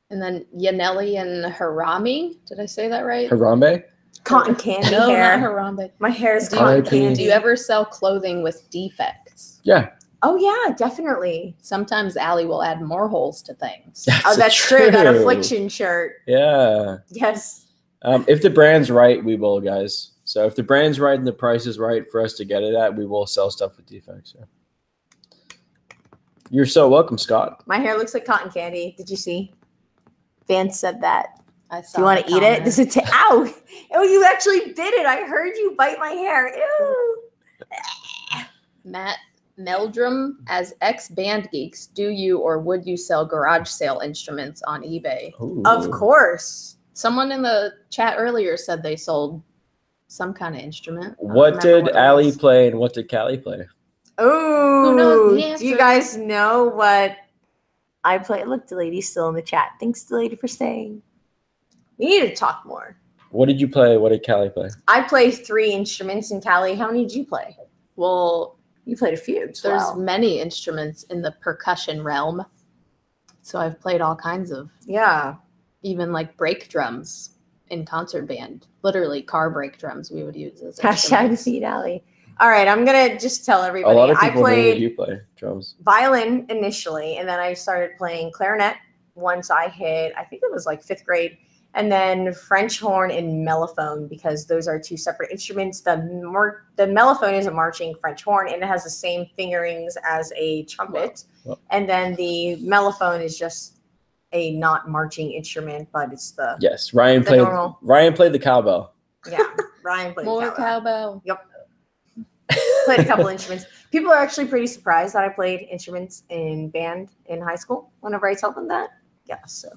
And then Yanelli and Harami. Did I say that right? Harambe? Cotton candy No, hair. not Harambe. My hair is cotton candy. Do you ever sell clothing with defects? Yeah. Oh yeah, definitely. Sometimes Allie will add more holes to things. That's true. That affliction shirt. Yeah. Yes. If the brand's right, we will, guys. So if the brand's right and the price is right for us to get it at, we will sell stuff with defects. Yeah. You're so welcome, Scott. My hair looks like cotton candy. Did you see? Vance said that. I saw. Do you want to eat it? Does it? Ow! Oh, you actually bit it. I heard you bite my hair. Ew. Matt Meldrum, as ex-band geeks, do you or would you sell garage sale instruments on eBay? Ooh. Of course. Someone in the chat earlier said they sold some kind of instrument. What did Allie play and what did Callie play? Oh, who knows the answer? Do you guys know what I play? Look, Delaney's still in the chat. Thanks, Delaney, for staying. We need to talk more. What did you play? What did Callie play? I played 3 instruments, and Callie, how many did you play? Well, you played a few. There's many instruments in the percussion realm. So I've played all kinds of. Yeah. Even like brake drums in concert band. Literally car brake drums we would use as Hashtag Seed Alley. All right, I'm going to just tell everybody. A lot of people I played you play drums. Violin initially, and then I started playing clarinet once I hit, I think it was like 5th grade. And then French horn and mellophone, because those are 2 separate instruments. The mellophone is a marching French horn, and it has the same fingerings as a trumpet. Wow. And then the mellophone is just a not marching instrument, but it's the Ryan played normal. Ryan played the cowbell. Yeah, Ryan played more the cowbell. Yep. Played a couple instruments. People are actually pretty surprised that I played instruments in band in high school whenever I tell them that. Yeah, so.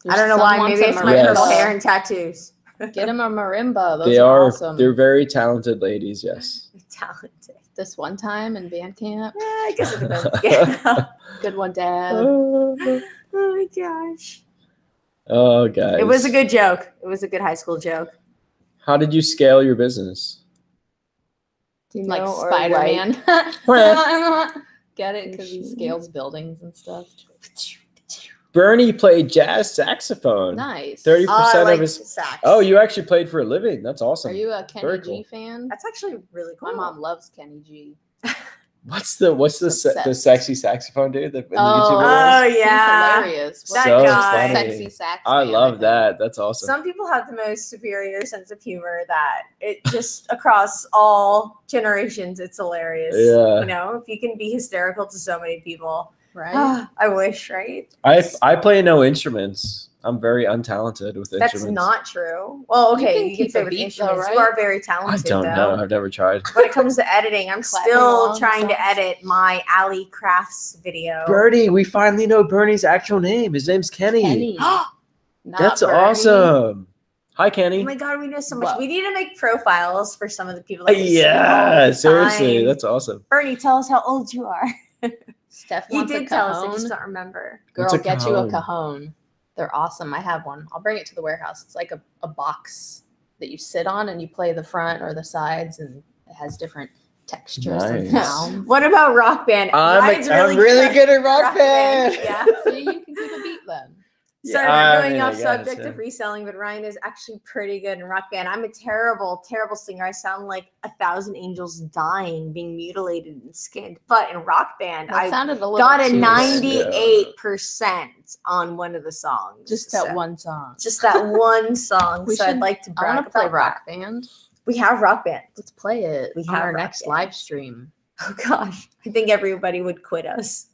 I don't know why. Maybe it's my purple hair and tattoos. Get them a marimba. Those they are awesome. They're very talented ladies. Yes. Talented. This one time in band camp. Yeah, I guess it depends. Yeah. Good one, Dad. Oh my gosh. Oh, guys. It was a good joke. It was a good high school joke. How did you scale your business? Like Spider-Man. Get it? Because he scales buildings and stuff. Bernie played jazz saxophone. Nice. 30% of his sax. Oh, you actually played for a living. That's awesome. Are you a Kenny Very G cool. fan? That's actually really cool. My mom loves Kenny G. What's the sexy saxophone dude? The YouTube Oh yeah, he's hilarious. That so guy. funny. Sexy sax. I man, love think. that. That's awesome. Some people have the most superior sense of humor that it just across all generations, it's hilarious. Yeah. You know, if you can be hysterical to so many people, Right? I wish, right? I play no instruments. I'm very untalented with instruments. That's not true. Well, okay, you can keep say a with beat, instruments, though, you right? are very I talented. don't though. know. I've never tried. When it comes to editing, I'm Clapping still along trying to songs. edit my Alley Crafts video. Bernie, we finally know Bernie's actual name. His name's Kenny. Kenny. Not That's Bernie. awesome. Hi, Kenny. Oh my god, we know so much. Whoa. We need to make profiles for some of the people that we see all Yeah, the seriously, time. that's awesome. Bernie, tell us how old you are. Steph You wants did a tell cajon. us, I just don't remember. Girl, What's a get you a cajon? cajon. They're awesome. I have one. I'll bring it to the warehouse. It's like a box that you sit on and you play the front or the sides, and it has different textures and Nice. sounds. What about Rock Band? Ryan's I'm really good at rock band. Yeah. See, you can keep a beat then. Sorry, Yeah, we're going I off guess, subject yeah. of reselling, but Ryan is actually pretty good in Rock Band. I'm a terrible, terrible singer. I sound like 1,000 angels dying, being mutilated and skinned. But in Rock Band, That I sounded a little got a too- 98% on one of the songs. Just that So, one song. Just that one song. We So I'd should- like to I brag want to play about Rock that. Band. We have Rock Band. Let's play it We on have our Rock next Band. live stream. Oh gosh, I think everybody would quit us.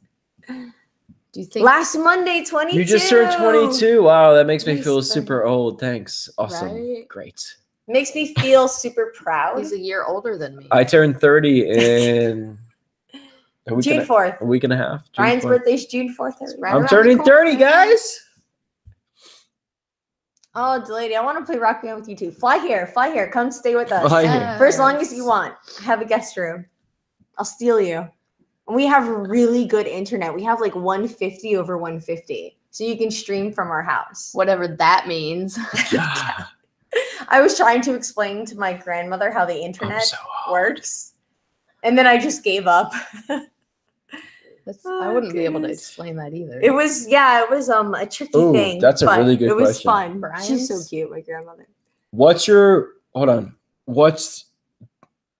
Do you think? Last Monday, 22. You just turned 22. Wow, that makes me Nice, feel Bernie. super old. Thanks. Awesome. Right? Great. Makes me feel super proud. He's a year older than me. I turned 30 in a week, June and 4th. a week and a half. June Ryan's 4th. birthday's June 4th. Right I'm around turning the 30, corner. guys. Oh, Delaney, I want to play Rock Band with you too. Fly here. Come stay with us. Fly here. Yes. For as long as you want. I have a guest room. I'll steal you. And we have really good internet. We have like 150 over 150. So you can stream from our house. Whatever that means. Yeah. I was trying to explain to my grandmother how the I'm internet so old. works. And then I just gave up. I wouldn't be able to goodness. explain that either. It was a tricky Ooh, thing. that's a but really good It was question. fun. She's so Brian's? cute, my grandmother. What's your hold on? What's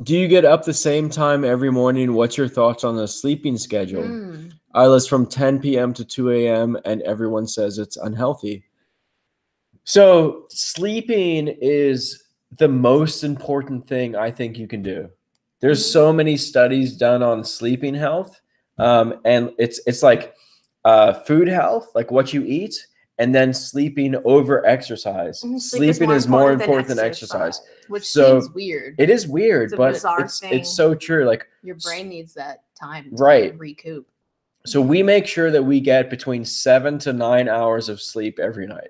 Do you get up the same time every morning? What's your thoughts on the sleeping schedule? I list from 10 p.m. to 2 a.m. and everyone says it's unhealthy. So sleeping is the most important thing I think you can do. There's so many studies done on sleeping health, and it's like food health, like what you eat, and then sleeping over exercise. Sleeping is more important than exercise. Which seems weird. It is weird, but it's so true. Like your brain needs that time to recoup. So we make sure that we get between 7 to 9 hours of sleep every night.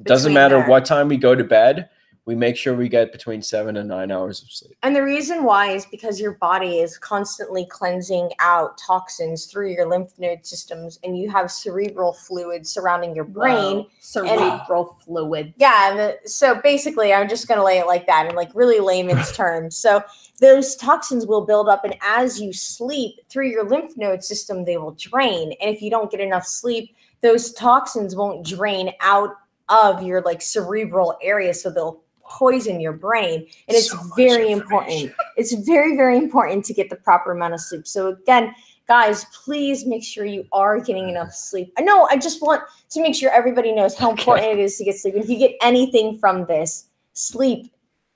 Doesn't matter what time we go to bed. We make sure we get between 7 and 9 hours of sleep. And the reason why is because your body is constantly cleansing out toxins through your lymph node systems, and you have cerebral fluid surrounding your brain. Wow. Cerebral fluid. Yeah. So basically, I'm just going to lay it like that in like really layman's terms. So those toxins will build up, and as you sleep through your lymph node system, they will drain. And if you don't get enough sleep, those toxins won't drain out of your like cerebral area, so they'll poison your brain. And it's very important. It's very, very important to get the proper amount of sleep. So again, guys, please make sure you are getting enough sleep. I know, I just want to make sure everybody knows how important it is to get sleep. And if you get anything from this, sleep.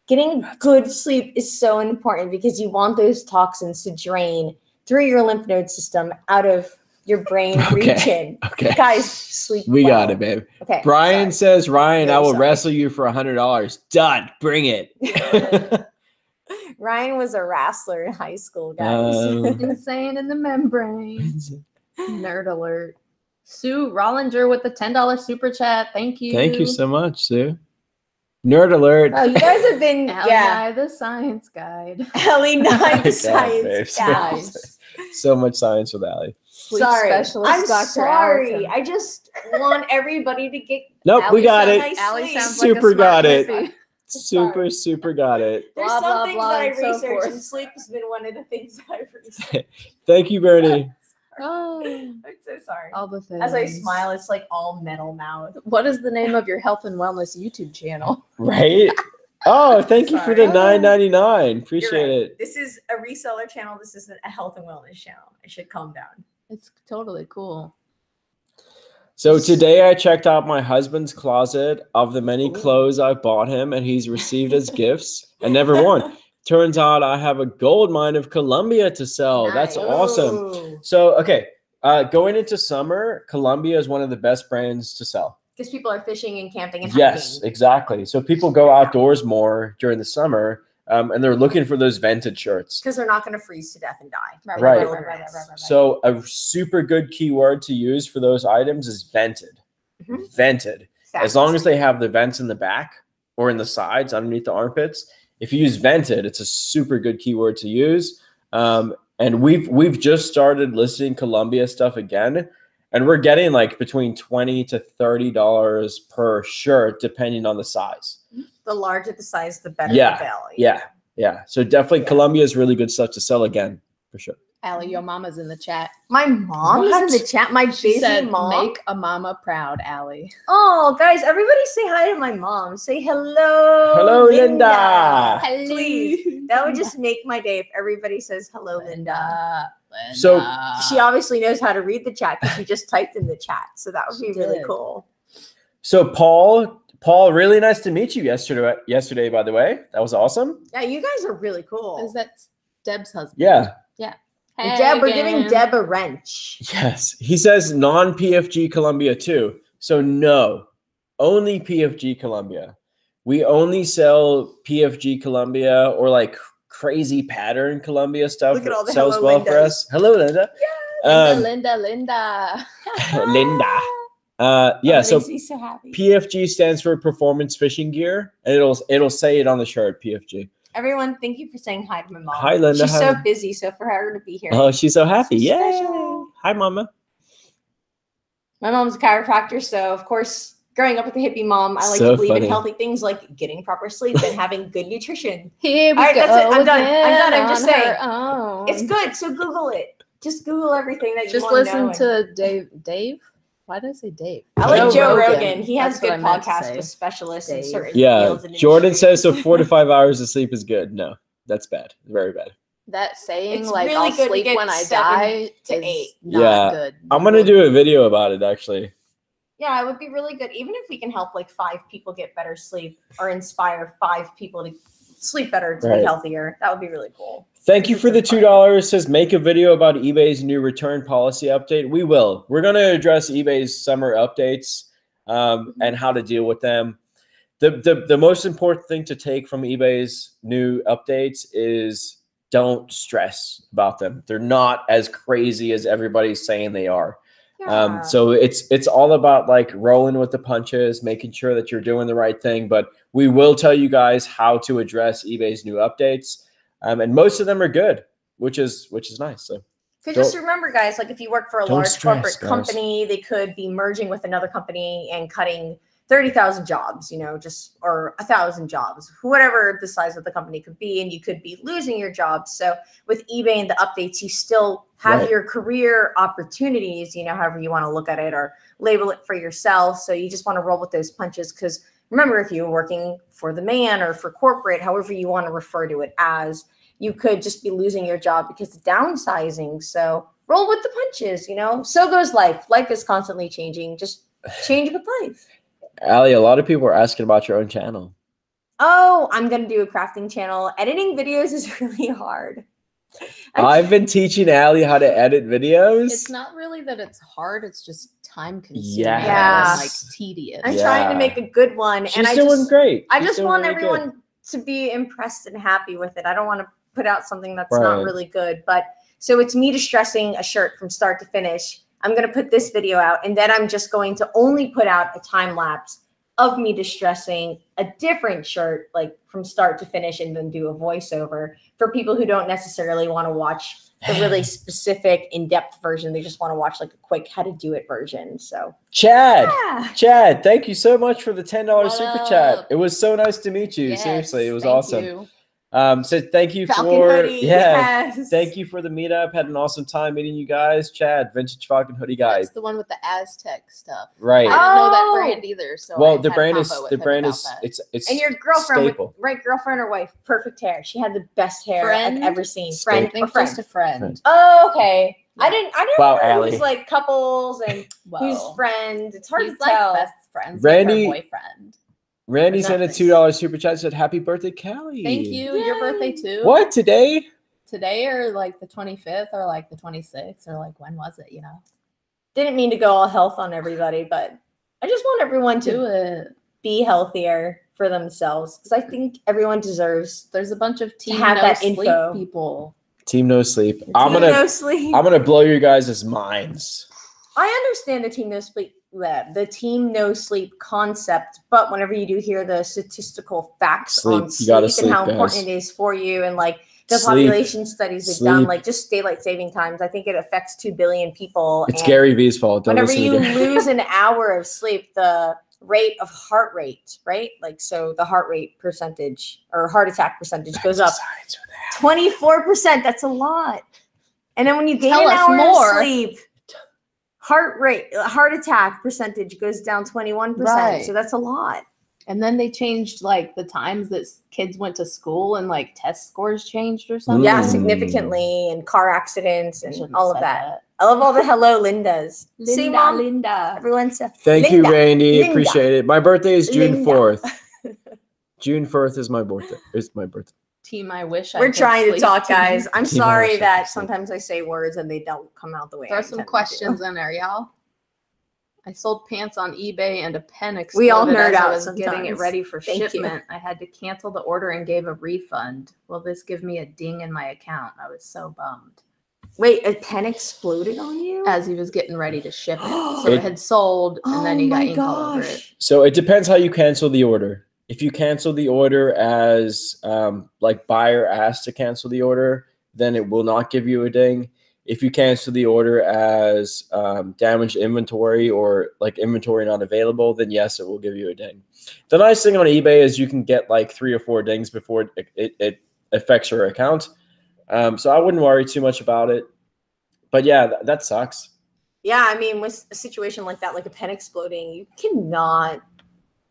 Getting good sleep is so important because you want those toxins to drain through your lymph node system out of your brain region. Okay. Guys, sleep. We got it, babe. Okay. Brian says, Ryan, I will wrestle you for $100. Done. Bring it. Ryan was a wrestler in high school, guys. Insane in the membrane. Nerd alert. Sue Rollinger with the $10 super chat. Thank you. Thank you so much, Sue. Nerd alert. Oh, you guys have been, Allie the Science Guide. Allie the Science Guide. So much science with Allie. Sorry, I'm Dr. sorry. Allison. I just want everybody to get. Nope, Allie we got it. Nice Allie sleep. sounds Super like a got smart it. hippie. Super got it. There's Blah, some blah, things blah, that I and so researched, forth. and sleep has been one of the things that I've researched. Thank you, Bernie. Oh, I'm so sorry. all the things. As I smile, it's like all metal mouth. What is the name of your health and wellness YouTube channel? Right? Oh, thank you for the Sorry. $9.99. Appreciate You're right. it. This is a reseller channel. This isn't a health and wellness channel. I should calm down. It's totally cool. So today I checked out my husband's closet of the many clothes I bought him and he's received as gifts and never worn. Turns out I have a gold mine of Columbia to sell. That's Nice. awesome. Ooh. So, okay, going into summer, Columbia is one of the best brands to sell. Because people are fishing and camping and hiking. Yes, exactly. So people go outdoors more during the summer, and they're looking for those vented shirts. Because they're not going to freeze to death and die. Right. Right. So a super good keyword to use for those items is vented. Vented. As long as they have the vents in the back or in the sides underneath the armpits. If you use vented, it's a super good keyword to use. And we've just started listing Columbia stuff again. And we're getting like between $20 to $30 per shirt, depending on the size. The larger the size, the better the value. Yeah. So definitely Columbia is really good stuff to sell again, for sure. Allie, your mama's in the chat. My mom is in the chat. My She busy said, mom. make a mama proud, Allie. Oh, guys, everybody say hi to my mom. Say hello. Hello, Linda. Please. That would just make my day if everybody says hello, Linda. So She obviously knows how to read the chat because she just typed in the chat. So that would be really cool. So Paul, really nice to meet you yesterday, by the way. That was awesome. Yeah, you guys are really cool. Is that Deb's husband? Yeah. Hey, Deb, we're giving Deb a wrench. Yes. He says non-PFG Columbia too. So no, only PFG Columbia. We only sell PFG Columbia or like crazy pattern Columbia stuff. Look at all the sells hello well for Lindas. us. Hello, Linda. Linda. Linda. Yeah. So Makes me so happy. PFG stands for Performance Fishing Gear, and it'll say it on the shirt. PFG. Everyone, thank you for saying hi to my mom. Hi, Linda. She's so busy, so for her to be here. Oh, she's so happy. She's Yeah. special. Hi, Mama. My mom's a chiropractor, so of course, growing up with a hippie mom, I like So to believe funny. in healthy things like getting proper sleep and having good nutrition. Here we All right, go. that's it. I'm done. again I'm just on saying. her own. It's good, so Google it. Just Google everything that you Just want to know. listen to Dave. Why did I say Dave? I like Joe Rogan. Rogan. He has That's what good I meant to podcasts say. with specialists in Dave. certain Yeah. fields. And Jordan industries. says so 4 to 5 hours of sleep is good. No. That's bad. Very bad. That saying, It's like, really I'll good to sleep get when I 7 die to is 8. not good. I'm going to do a video about it, actually. Yeah, it would be really good. Even if we can help like 5 people get better sleep or inspire 5 people to sleep better to be healthier, that would be really cool. Thank you for the $2. Says make a video about eBay's new return policy update. We will. We're going to address eBay's summer updates and how to deal with them. The most important thing to take from eBay's new updates is don't stress about them. They're not as crazy as everybody's saying they are. Yeah. So it's all about like rolling with the punches, making sure that you're doing the right thing. But we will tell you guys how to address eBay's new updates. And most of them are good, which is nice. So just remember, guys, like if you work for a large corporate company, they could be merging with another company and cutting 30,000 jobs, you know, just or 1,000 jobs, whatever the size of the company could be, and you could be losing your jobs. So with eBay and the updates, you still have your career opportunities, you know, however you want to look at it or label it for yourself. So you just want to roll with those punches because remember, if you're working for the man or for corporate, however you want to refer to it as, you could just be losing your job because of downsizing. So roll with the punches, you know. So goes life. Life is constantly changing. Just change with life. Allie, a lot of people are asking about your own channel. Oh, I'm going to do a crafting channel. Editing videos is really hard. I've been teaching Allie how to edit videos. It's not really that it's hard. It's just time consuming and like tedious. I'm trying to make a good one. She's doing great. I just want everyone to be impressed and happy with it. I don't want to put out something that's not really good. But so it's me distressing a shirt from start to finish. I'm going to put this video out, and then I'm just going to only put out a time lapse of me distressing a different shirt, like from start to finish, and then do a voiceover for people who don't necessarily want to watch the really specific in-depth version. They just want to watch like a quick how to do it version. So Chad, thank you so much for the $10 super chat. It was so nice to meet you. Yes, seriously, it was awesome. You. So thank you Falcon hoodie, thank you for the meetup. Had an awesome time meeting you guys. Chad, Vintage Falcon Hoodie guy. That's the one with the Aztec stuff. Right. I didn't know that brand either. So well, the brand is it's and your girlfriend staple. Girlfriend or wife, perfect hair. She had the best hair I've ever seen. Friend or friend? Just a friend. Oh, okay. Yeah. I didn't know Allie. who's like couples and who's friends. It's hard to tell. Like best friends. Randy, like her boyfriend. Randy sent a $2 super chat. Said, "Happy birthday, Callie." Thank you. Yay. Your birthday too. What today? Today or like the 25th or like the 26th or like when was it? You know. Didn't mean to go all health on everybody, but I just want everyone to be healthier for themselves because I think everyone deserves. There's a bunch of team have no that sleep info. People. Team no sleep. I'm gonna blow your guys' minds. I understand the team no sleep concept, but whenever you do hear the statistical facts on sleep and how important it is for you, and like the population studies they've done, like just daylight saving times, I think it affects 2 billion people. It's Gary V's fault. Whenever you lose an hour of sleep, the rate of heart rate, right? Like, so the heart rate percentage or heart attack percentage goes up 24%. That's a lot. And then when you gain an hour of sleep, heart attack percentage goes down 21%. Right. So that's a lot. And then they changed like the times that kids went to school and like test scores changed or something. Yeah, significantly, and car accidents and all of that. I love all the hello Lindas. See, Mom? Linda. Everyone says thank you, Randy. Appreciate it. My birthday is June 4th. June 4th is my birthday. It's my birthday. Team, I wish we're trying to talk, guys. I'm sorry that sometimes I say words and they don't come out the way. There's some questions in there, y'all. I sold pants on eBay and a pen exploded. We all nerd out. I was getting it ready for shipment. I had to cancel the order and gave a refund. Will this give me a ding in my account? I was so bummed. Wait, a pen exploded on you? As he was getting ready to ship it. So it had sold and then he got ink all over it. So it depends how you cancel the order. If you cancel the order as like buyer asked to cancel the order, then it will not give you a ding. If you cancel the order as damaged inventory or like inventory not available, then yes, it will give you a ding. The nice thing on eBay is you can get like 3 or 4 dings before it affects your account. So I wouldn't worry too much about it. But yeah, that sucks. Yeah, I mean, with a situation like that, like a pen exploding, you cannot.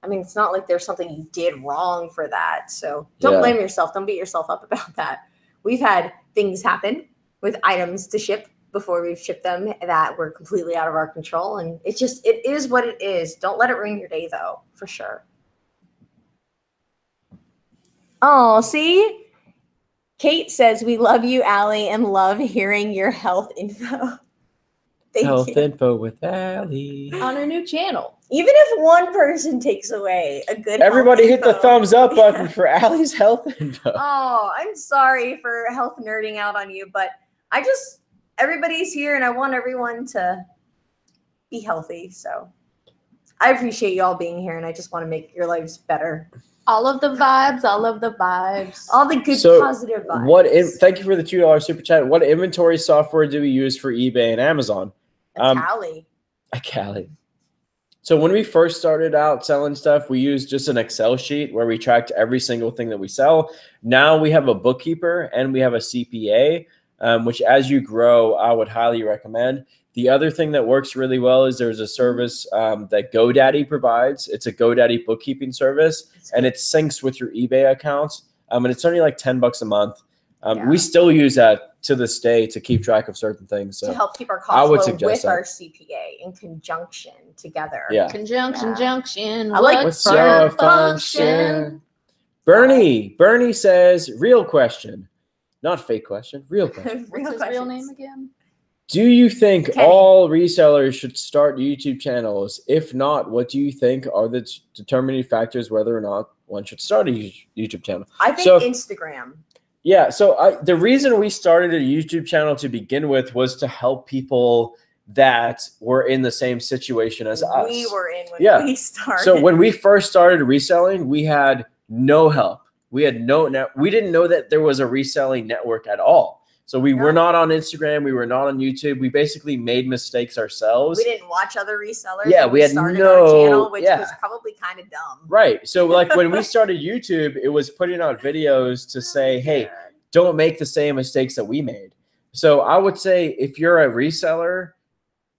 I mean, it's not like there's something you did wrong for that. So don't blame yourself. Don't beat yourself up about that. We've had things happen with items to ship before we've shipped them that were completely out of our control. And it is what it is. Don't let it ruin your day though, for sure. Oh, see? Kate says, we love you, Allie, and love hearing your health info. Health info with Allie. On her new channel. Even if one person takes away a good Everybody hit the thumbs up Yeah. button for Allie's health info. Oh, I'm sorry for health nerding out on you, but everybody's here and I want everyone to be healthy. So I appreciate you all being here and I just want to make your lives better. All of the vibes, all of the vibes. All the good positive vibes. Thank you for the $2 super chat. What inventory software do we use for eBay and Amazon? A Cali. So when we first started out selling stuff, we used just an Excel sheet where we tracked every single thing that we sell. Now we have a bookkeeper and we have a CPA, which as you grow, I would highly recommend. The other thing that works really well is there's a service that GoDaddy provides. It's a GoDaddy bookkeeping service, and it syncs with your eBay accounts. And it's only like $10 a month. We still use that to this day to keep track of certain things. So to help keep our costs low with our CPA in conjunction together. Yeah. Junction. I like what's your function? Bernie says, real question. Not fake question, real question. What's his real name again? Do you think Kenny. all resellers should start YouTube channels? If not, what do you think are the determining factors whether or not one should start a YouTube channel? I think Instagram. Yeah, so the reason we started a YouTube channel to begin with was to help people that were in the same situation as us. We were in when we started. So when we first started reselling, we had no help. We had we didn't know that there was a reselling network at all. So we were not on Instagram. We were not on YouTube. We basically made mistakes ourselves. We didn't watch other resellers. Yeah, we had started our channel, which was probably kind of dumb. Right. So like when we started YouTube, it was putting out videos to say, hey, don't make the same mistakes that we made. So I would say if you're a reseller,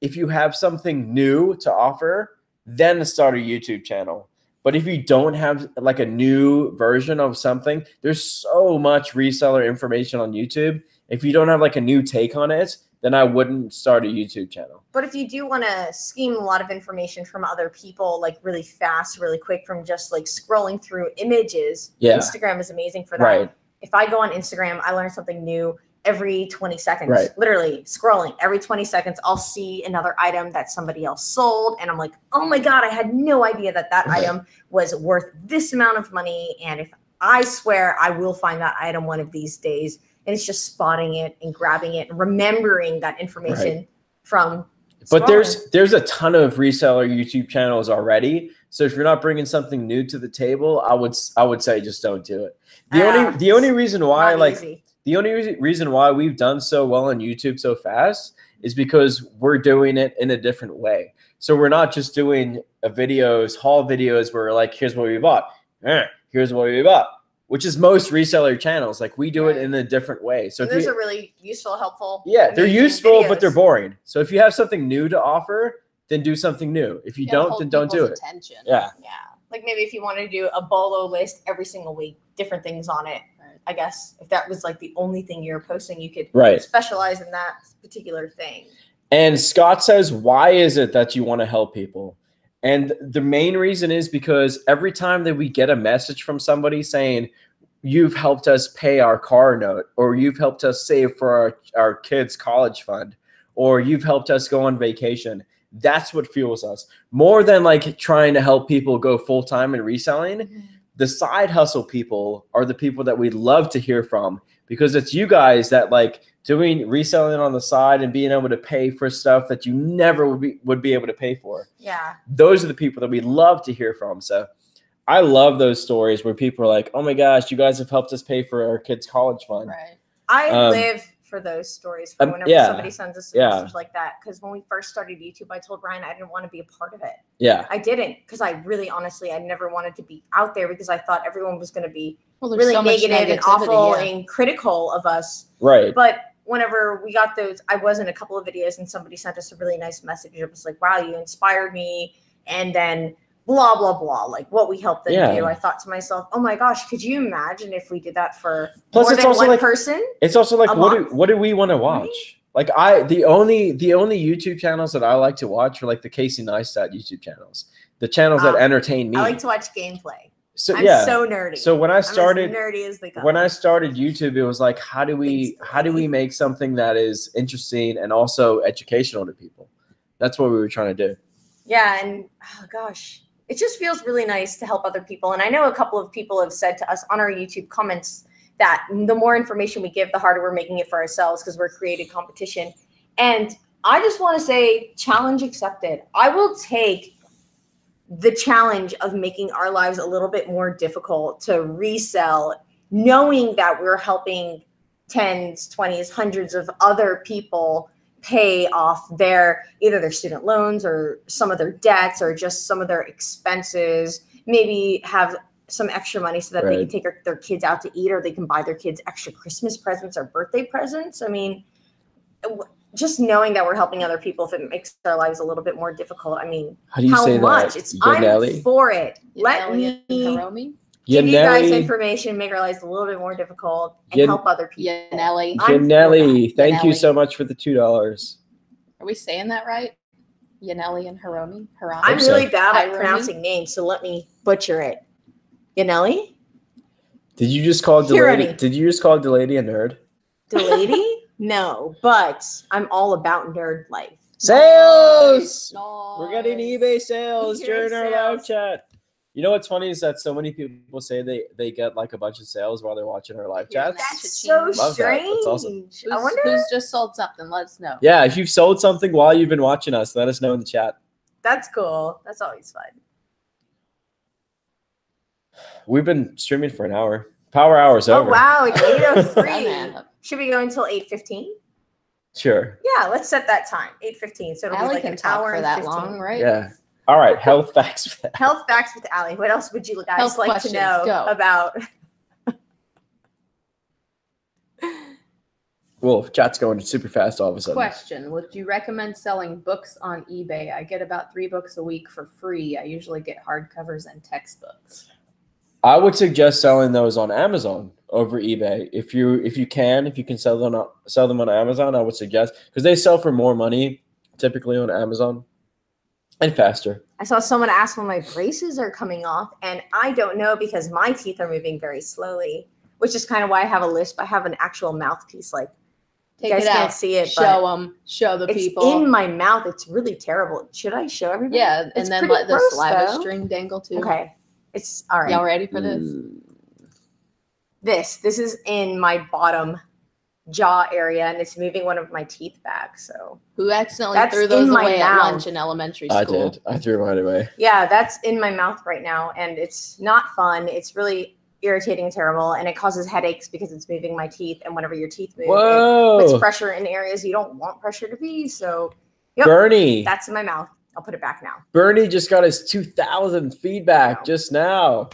if you have something new to offer, then start a YouTube channel. But if you don't have like a new version of something, there's so much reseller information on YouTube. If you don't have like a new take on it, then I wouldn't start a YouTube channel. But if you do want to skim a lot of information from other people, like really fast, really quick, from just like scrolling through images, Instagram is amazing for that. Right. If I go on Instagram, I learn something new every 20 seconds, right. Literally scrolling every 20 seconds. I'll see another item that somebody else sold. And I'm like, oh my God, I had no idea that that item was worth this amount of money. And if I swear I will find that item one of these days. And it's just spotting it and grabbing it and remembering that information from But scrolling. there's a ton of reseller YouTube channels already. So if you're not bringing something new to the table, I would say just don't do it. The only reason why the only reason why we've done so well on YouTube so fast is because we're doing it in a different way. So we're not just doing haul videos where like, here's what we bought. Here's what we bought. Which is most reseller channels. Like we do it in a different way. So those are really useful, helpful. Yeah, they're useful, but they're boring. So if you have something new to offer, then do something new. If you don't, then don't do it. Attention. Yeah. Yeah. Like maybe if you want to do a bolo list every single week, different things on it. I guess if that was like the only thing you're posting, you could specialize in that particular thing. And Scott says, why is it that you want to help people? And the main reason is because every time that we get a message from somebody saying, you've helped us pay our car note, or you've helped us save for our kids' college fund, or you've helped us go on vacation, that's what fuels us. More than like trying to help people go full-time in reselling, the side hustle people are the people that we love to hear from, because it's you guys that like doing reselling on the side and being able to pay for stuff that you never would be able to pay for. Yeah. Those are the people that we love to hear from. So I love those stories where people are like, oh my gosh, you guys have helped us pay for our kids' college fund. Right. I live for those stories for whenever somebody sends us a message like that. Because when we first started YouTube, I told Ryan I didn't want to be a part of it. Yeah. I didn't, because I really honestly, I never wanted to be out there because I thought everyone was going to be really so negative and awful and critical of us. Right. But whenever we got those, I was in a couple of videos and somebody sent us a really nice message. It was like, wow, you inspired me. And then blah, blah, blah, like what we help them Yeah. do. I thought to myself, oh my gosh, could you imagine if we did that for Plus, more it's than also one like person? It's also like a month? what do we want to watch? Right? Like the only YouTube channels that I like to watch are like the Casey Neistat YouTube channels, the channels that entertain me. I like to watch gameplay. So I'm yeah, so nerdy. So when I started, I'm as nerdy as they come. when I started YouTube, it was like, how do we make something that is interesting and also educational to people? That's what we were trying to do. Yeah, and oh gosh, it just feels really nice to help other people. And I know a couple of people have said to us on our YouTube comments that the more information we give, the harder we're making it for ourselves because we're creating competition. And I just want to say, challenge accepted. I will take the challenge of making our lives a little bit more difficult to resell, knowing that we're helping tens, 20s, hundreds of other people pay off either their student loans or some of their debts or just some of their expenses, maybe have some extra money so that they can take their kids out to eat, or they can buy their kids extra Christmas presents or birthday presents. I mean, just knowing that we're helping other people, if it makes our lives a little bit more difficult, I mean, how much? I'm for it. Let me give you guys information, make our lives a little bit more difficult, and help other people. Yanelli, thank you so much for the $2. Are we saying that right? Yanelli and Hiromi? I'm really bad at pronouncing names, so let me butcher it. Yanelli? Did you just call Delady? Did you just call Delady a nerd? Delady? No, but I'm all about nerd life. Sales! Nice. We're getting eBay sales during our live chat. You know what's funny is that so many people say they get like a bunch of sales while they're watching our live chat. That's so strange. That's awesome. I wonder who's just sold something. Let us know. Yeah, if you've sold something while you've been watching us, let us know in the chat. That's cool. That's always fun. We've been streaming for an hour. Power hour's over. Oh wow, it's 8:03. Should we go until 8:15? Sure. Yeah, let's set that time. 8:15. So it'll be like an hour for that long, right? Yeah. All right. Health facts. Health facts with Allie. What else would you guys like to know about? Well, chat's going super fast all of a sudden. Question: would you recommend selling books on eBay? I get about 3 books a week for free. I usually get hardcovers and textbooks. I would suggest selling those on Amazon over eBay. If you can sell them on Amazon, I would suggest, because they sell for more money typically on Amazon and faster. I saw someone ask when my braces are coming off, and I don't know because my teeth are moving very slowly, which is kind of why I have a lisp. I have an actual mouthpiece. Like, you guys can't see it. Show them. Show the people. It's in my mouth. It's really terrible. Should I show everybody? Yeah, and then let the saliva string dangle too. Okay. It's all right. Y'all ready for this? This is in my bottom jaw area, and it's moving one of my teeth back. So who accidentally threw those away at lunch in elementary school? I did. I threw mine away. Yeah, that's in my mouth right now, and it's not fun. It's really irritating and terrible, and it causes headaches because it's moving my teeth. And whenever your teeth move, it puts pressure in areas you don't want pressure to be. So, Bernie, that's in my mouth. I'll put it back now. Bernie just got his 2,000 feedback just now.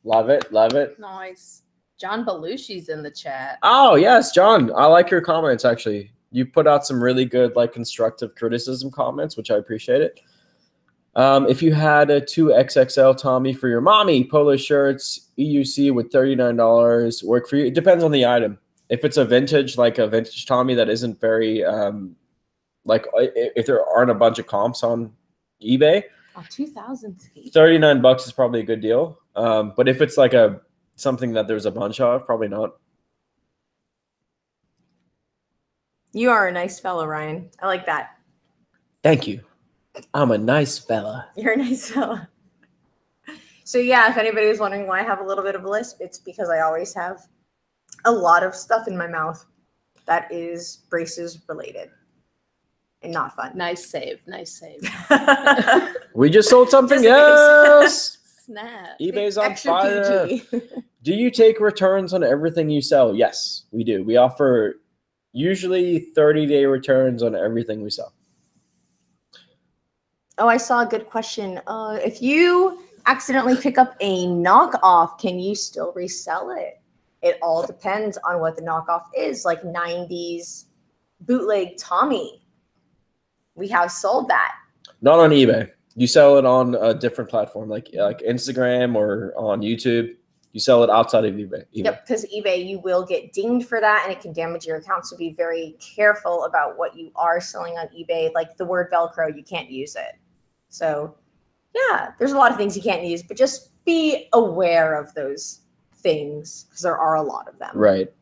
Love it. Love it. Nice. John Belushi's in the chat. Oh, yes, John. I like your comments, actually. You put out some really good, like, constructive criticism comments, which I appreciate it. If you had a 2XXL Tommy for your mommy, polo shirts, EUC with $39 work for you. It depends on the item. If it's a vintage, like a vintage Tommy that isn't very, like, if there aren't a bunch of comps on eBay, 2,000 feet. $39 is probably a good deal. But if it's like something that there's a bunch of, probably not. You are a nice fellow, Ryan. I like that. Thank you. I'm a nice fella. You're a nice fella. So yeah, if anybody was wondering why I have a little bit of a lisp, it's because I always have a lot of stuff in my mouth that is braces related. And not fun. Nice save. Nice save. We just sold something else. Snap. eBay's on fire. Do you take returns on everything you sell? Yes, we do. We offer usually 30-day returns on everything we sell. Oh, I saw a good question. If you accidentally pick up a knockoff, can you still resell it? It all depends on what the knockoff is, like 90s bootleg Tommy. We have sold that. Not on eBay. You sell it on a different platform, like Instagram or on YouTube. You sell it outside of eBay. Yep, because eBay, you will get dinged for that, and it can damage your account. So be very careful about what you are selling on eBay. Like the word Velcro, you can't use it. So yeah, there's a lot of things you can't use, but just be aware of those things because there are a lot of them. Right.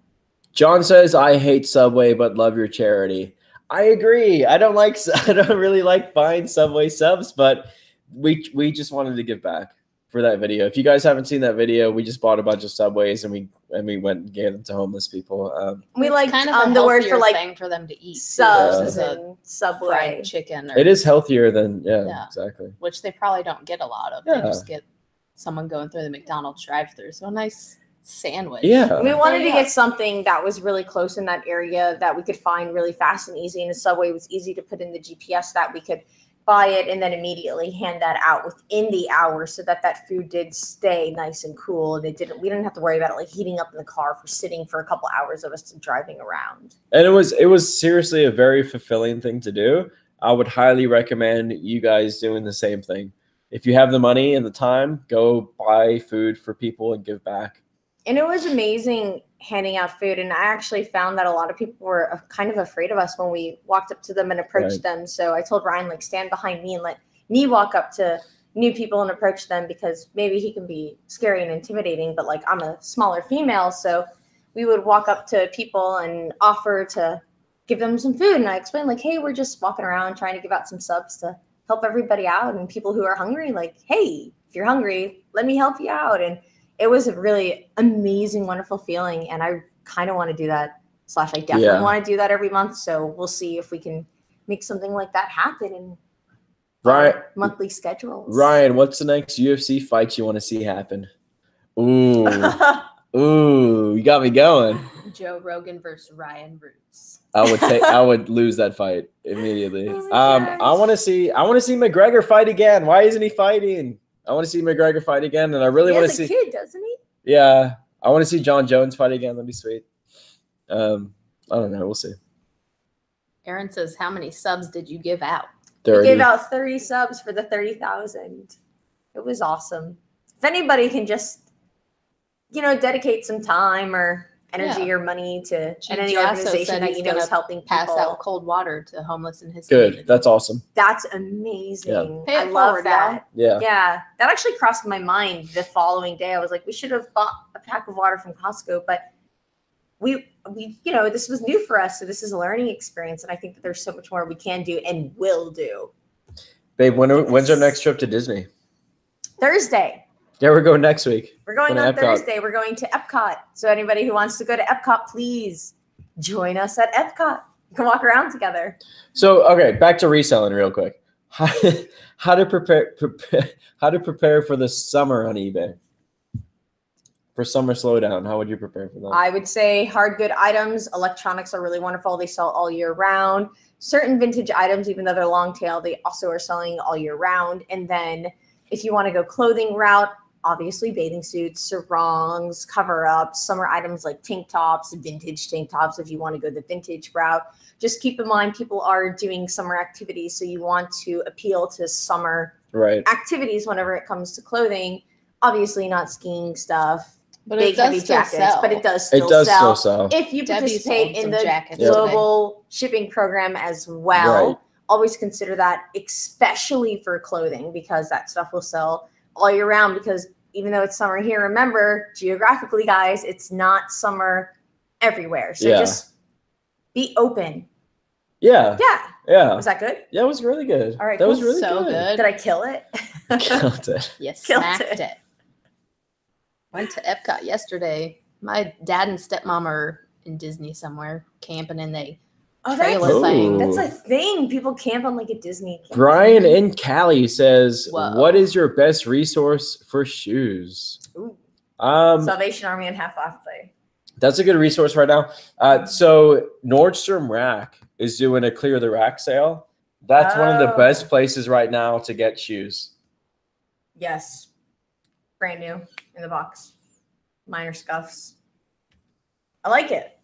John says, I hate Subway, but love your charity. I agree. I don't really like buying Subway subs, but we just wanted to give back for that video. If you guys haven't seen that video, we just bought a bunch of Subways and we went and gave them to homeless people. We like kind of the word for like thing for them to eat subs and Subway fried chicken. Or, it is healthier than exactly. Which they probably don't get a lot of. Yeah. They just get someone going through the McDonald's drive-thru. So a nice sandwich. Yeah. We wanted to get something that was really close in that area that we could find really fast and easy. And the Subway was easy to put in the GPS that we could buy it and then immediately hand that out within the hour so that food did stay nice and cool. And we didn't have to worry about it like heating up in the car for sitting for a couple hours of us driving around. And it was seriously a very fulfilling thing to do. I would highly recommend you guys doing the same thing. If you have the money and the time, go buy food for people and give back. And it was amazing handing out food. And I actually found that a lot of people were kind of afraid of us when we walked up to them and approached them. So I told Ryan, like, stand behind me and let me walk up to new people and approach them because maybe he can be scary and intimidating, but like I'm a smaller female. So we would walk up to people and offer to give them some food. And I explained like, hey, we're just walking around trying to give out some subs to help everybody out. And people who are hungry, like, hey, if you're hungry, let me help you out. And it was a really amazing, wonderful feeling. And I kind of want to do that / I definitely want to do that every month. So we'll see if we can make something like that happen in our monthly schedules. Ryan, what's the next UFC fight you want to see happen? Ooh. Ooh, you got me going. Joe Rogan versus Ryan Roots. I would lose that fight immediately. Oh I want to see McGregor fight again. Why isn't he fighting? I want to see McGregor fight again, and I really want to see. He has a kid, doesn't he? Yeah, I want to see John Jones fight again. That'd be sweet. I don't know. We'll see. Aaron says, "How many subs did you give out?" 30. We gave out 30 subs for the 30,000. It was awesome. If anybody can just, dedicate some time or energy or money to any organization that is helping people pass out cold water to homeless in his Good. community. That's awesome. That's amazing. Yeah. I love that. Yeah. Yeah. That actually crossed my mind the following day. I was like, we should have bought a pack of water from Costco, but we this was new for us. So this is a learning experience. And I think that there's so much more we can do and will do. Babe, when's our next trip to Disney? Thursday. Yeah, we're going next week. We're going on Thursday. We're going to Epcot. So anybody who wants to go to Epcot, please join us at Epcot. You can walk around together. So, okay, back to reselling real quick. How to prepare for the summer on eBay? For summer slowdown, how would you prepare for that? I would say hard good items. Electronics are really wonderful. They sell all year round. Certain vintage items, even though they're long tail, they also are selling all year round. And then if you want to go clothing route, obviously bathing suits, sarongs, cover-ups, summer items like tank tops, vintage tank tops if you want to go the vintage route. Just keep in mind people are doing summer activities, so you want to appeal to summer activities whenever it comes to clothing. Obviously not skiing stuff, but big heavy jackets, but it does still sell. If you participate in the global shipping program as well, always consider that, especially for clothing, because that stuff will sell all year round. Because even though it's summer here, remember, geographically, guys, it's not summer everywhere. So just be open. Yeah. Was that good? Yeah, it was really good. All right, that was really good. Did I kill it? Killed it. Yes, smacked it. Went to Epcot yesterday. My dad and stepmom are in Disney somewhere camping, and they trailer thing. That's a thing. People camp on like a Disney camp. Brian in Cali says, what is your best resource for shoes? Ooh. Salvation Army and Half Off Play. That's a good resource right now. So Nordstrom Rack is doing a clear the rack sale. That's one of the best places right now to get shoes. Yes. Brand new in the box. Minor scuffs. I like it.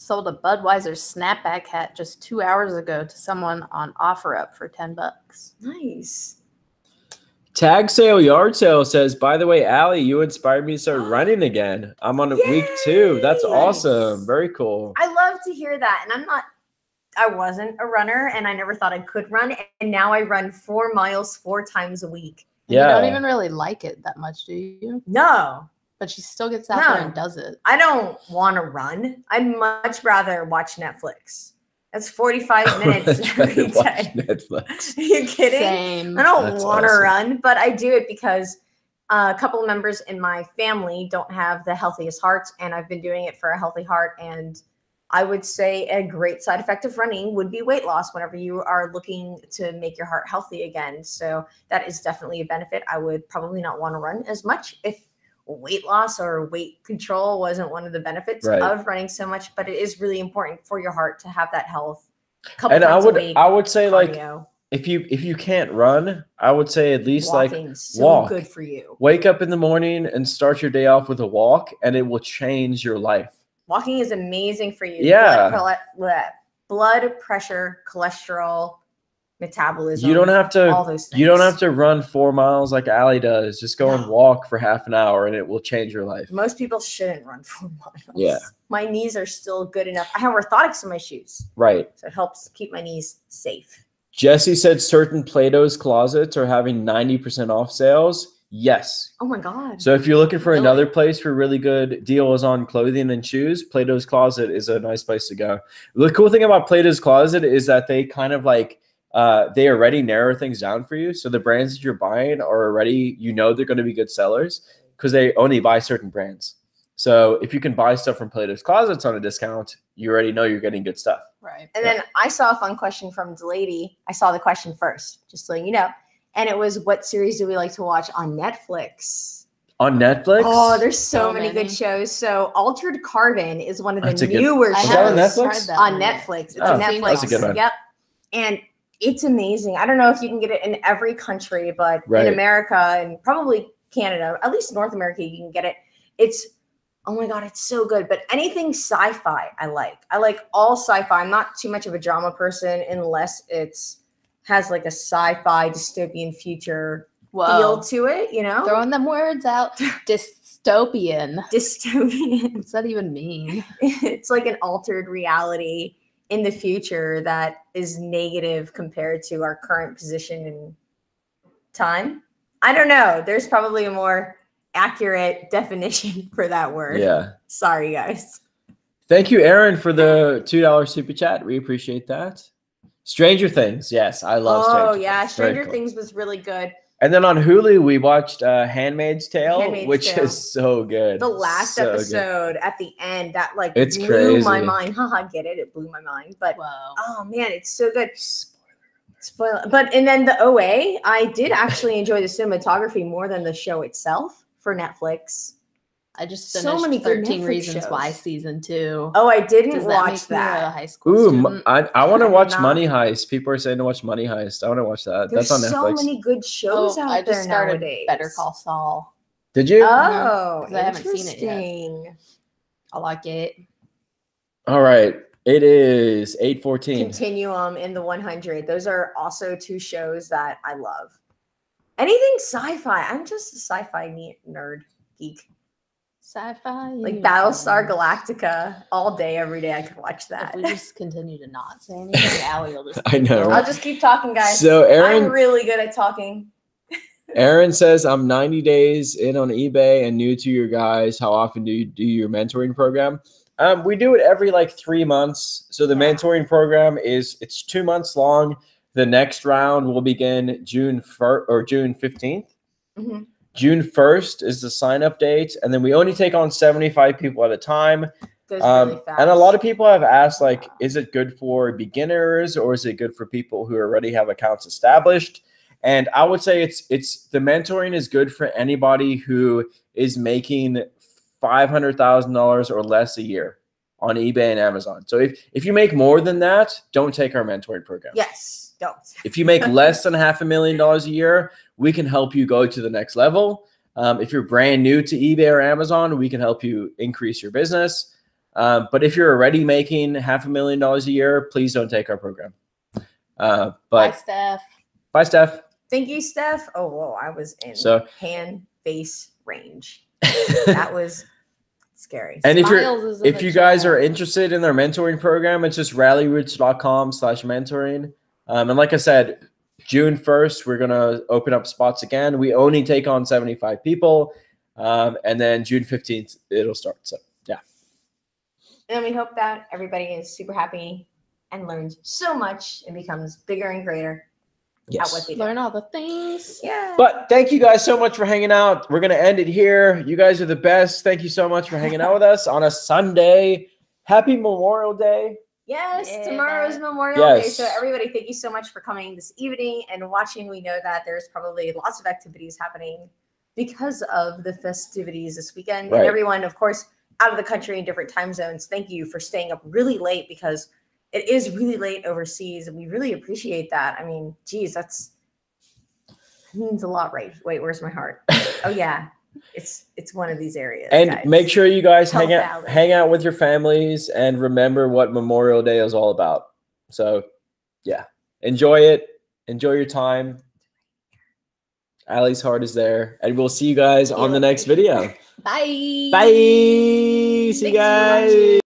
Sold a Budweiser snapback hat just 2 hours ago to someone on OfferUp for $10. Nice. Tag Sale Yard Sale says, by the way, Allie, you inspired me to start running again. I'm on week 2. That's awesome. Very cool. I love to hear that. And I wasn't a runner and I never thought I could run. And now I run 4 miles 4 times a week. And you don't even really like it that much, do you? No. But she still gets out there and does it. I don't want to run. I'd much rather watch Netflix. That's 45 minutes every day. Netflix. Are you kidding? Same. I don't want to run, but I do it because a couple of members in my family don't have the healthiest hearts, and I've been doing it for a healthy heart. And I would say a great side effect of running would be weight loss whenever you are looking to make your heart healthy again. So that is definitely a benefit. I would probably not want to run as much if weight loss or weight control wasn't one of the benefits of running so much, but it is really important for your heart to have that health. And I would say cardio. Like if you can't run, I would say at least Walking's walk. Good for you. Wake up in the morning and start your day off with a walk, and it will change your life. Walking is amazing for you. Yeah. Blood pressure, cholesterol, metabolism. You don't have to. All those things. You don't have to run 4 miles like Allie does. Just go and walk for half an hour, and it will change your life. Most people shouldn't run 4 miles. Yeah. My knees are still good enough. I have orthotics in my shoes. Right. So it helps keep my knees safe. Jesse said certain Plato's Closets are having 90% off sales. Yes. Oh my God. So if you're looking for another place for really good deals on clothing and shoes, Plato's Closet is a nice place to go. The cool thing about Plato's Closet is that they kind of like they already narrow things down for you. So the brands that you're buying are already, they're going to be good sellers because they only buy certain brands. So if you can buy stuff from Plato's Closets on a discount, you already know you're getting good stuff. Right. And then I saw a fun question from Delady. I saw the question first, just so you know. And it was, what series do we like to watch on Netflix? On Netflix? Oh, there's so many good shows. So Altered Carbon is one of the newer shows on Netflix. On Netflix. It's a Netflix. That's a good one. Yep. And it's amazing. I don't know if you can get it in every country, but in America and probably Canada, at least North America, you can get it. It's, oh my God, it's so good. But anything sci-fi, I like. I like all sci-fi. I'm not too much of a drama person unless it's has like a sci-fi dystopian future feel to it, Throwing them words out. Dystopian. Dystopian. What's that even mean? It's like an altered reality in the future that is negative compared to our current position in time. I don't know. There's probably a more accurate definition for that word. Yeah. Sorry, guys. Thank you, Aaron, for the $2 super chat. We appreciate that. Stranger Things. Yes, I love Stranger Things. Oh, yeah. Stranger Things was really good. And then on Hulu, we watched Handmaid's Tale, which is so good. The last episode at the end, that it's blew crazy. My mind. Haha, get it? It blew my mind. But oh man, it's so good. Spoiler. But and then the OA, I did actually enjoy the cinematography more than the show itself for Netflix. I just finished 13 Reasons Why season 2. Oh, I didn't watch that. High school student? I want to watch Money Heist. People are saying to watch Money Heist. I want to watch that. There's That's on Netflix. So many good shows out I just there started nowadays. Better Call Saul. Did you? Oh, I haven't seen it yet. I like it. All right. It is 8:14. Continuum in the 100. Those are also 2 shows that I love. Anything sci-fi. I'm just a sci-fi nerd geek. Sci-fi, like Battlestar Galactica, all day, every day. I could watch that. If we just continue to not say anything, Allie will just. I know. I'll just keep talking, guys. So Aaron, I'm really good at talking. Aaron says, "I'm 90 days in on eBay and new to your guys. How often do you do your mentoring program?" We do it every 3 months. So the mentoring program it's 2 months long. The next round will begin June 1st or June 15th. Mm-hmm. June 1st is the sign-up date, and then we only take on 75 people at a time. Goes really fast. And a lot of people have asked, is it good for beginners or is it good for people who already have accounts established? And I would say it's the mentoring is good for anybody who is making $500,000 or less a year on eBay and Amazon. So if you make more than that, don't take our mentoring program. Yes, don't. If you make less than $500,000 a year, we can help you go to the next level. If you're brand new to eBay or Amazon, we can help you increase your business. But if you're already making $500,000 a year, please don't take our program. Bye, But Steph. bye, Steph. Thank you, Steph. Oh, whoa, I was in hand face range. That was scary. And Smiles is in if the you guys chat. are interested in our mentoring program, it's just rallyroots.com/mentoring. And like I said, June 1st, we're going to open up spots again. We only take on 75 people. And then June 15th, it'll start. So, yeah. And we hope that everybody is super happy and learns so much and becomes bigger and greater at what they do. Learn all the things. Yeah. But thank you guys so much for hanging out. We're going to end it here. You guys are the best. Thank you so much for hanging out with us on a Sunday. Happy Memorial Day. Yes, Yeah. tomorrow's Memorial Day. So everybody, thank you so much for coming this evening and watching. We know that there's probably lots of activities happening because of the festivities this weekend. Right. And everyone, of course, out of the country in different time zones, thank you for staying up really late because it is really late overseas, and we really appreciate that. I mean, geez, that means a lot, right? Wait, where's my heart? Oh yeah, it's one of these areas. And guys. make sure you guys Health hang out with your families and remember what Memorial Day is all about. So, yeah, enjoy it. Enjoy your time. Allie's heart is there, and we'll see you guys on the next video. Bye. Bye. See you guys.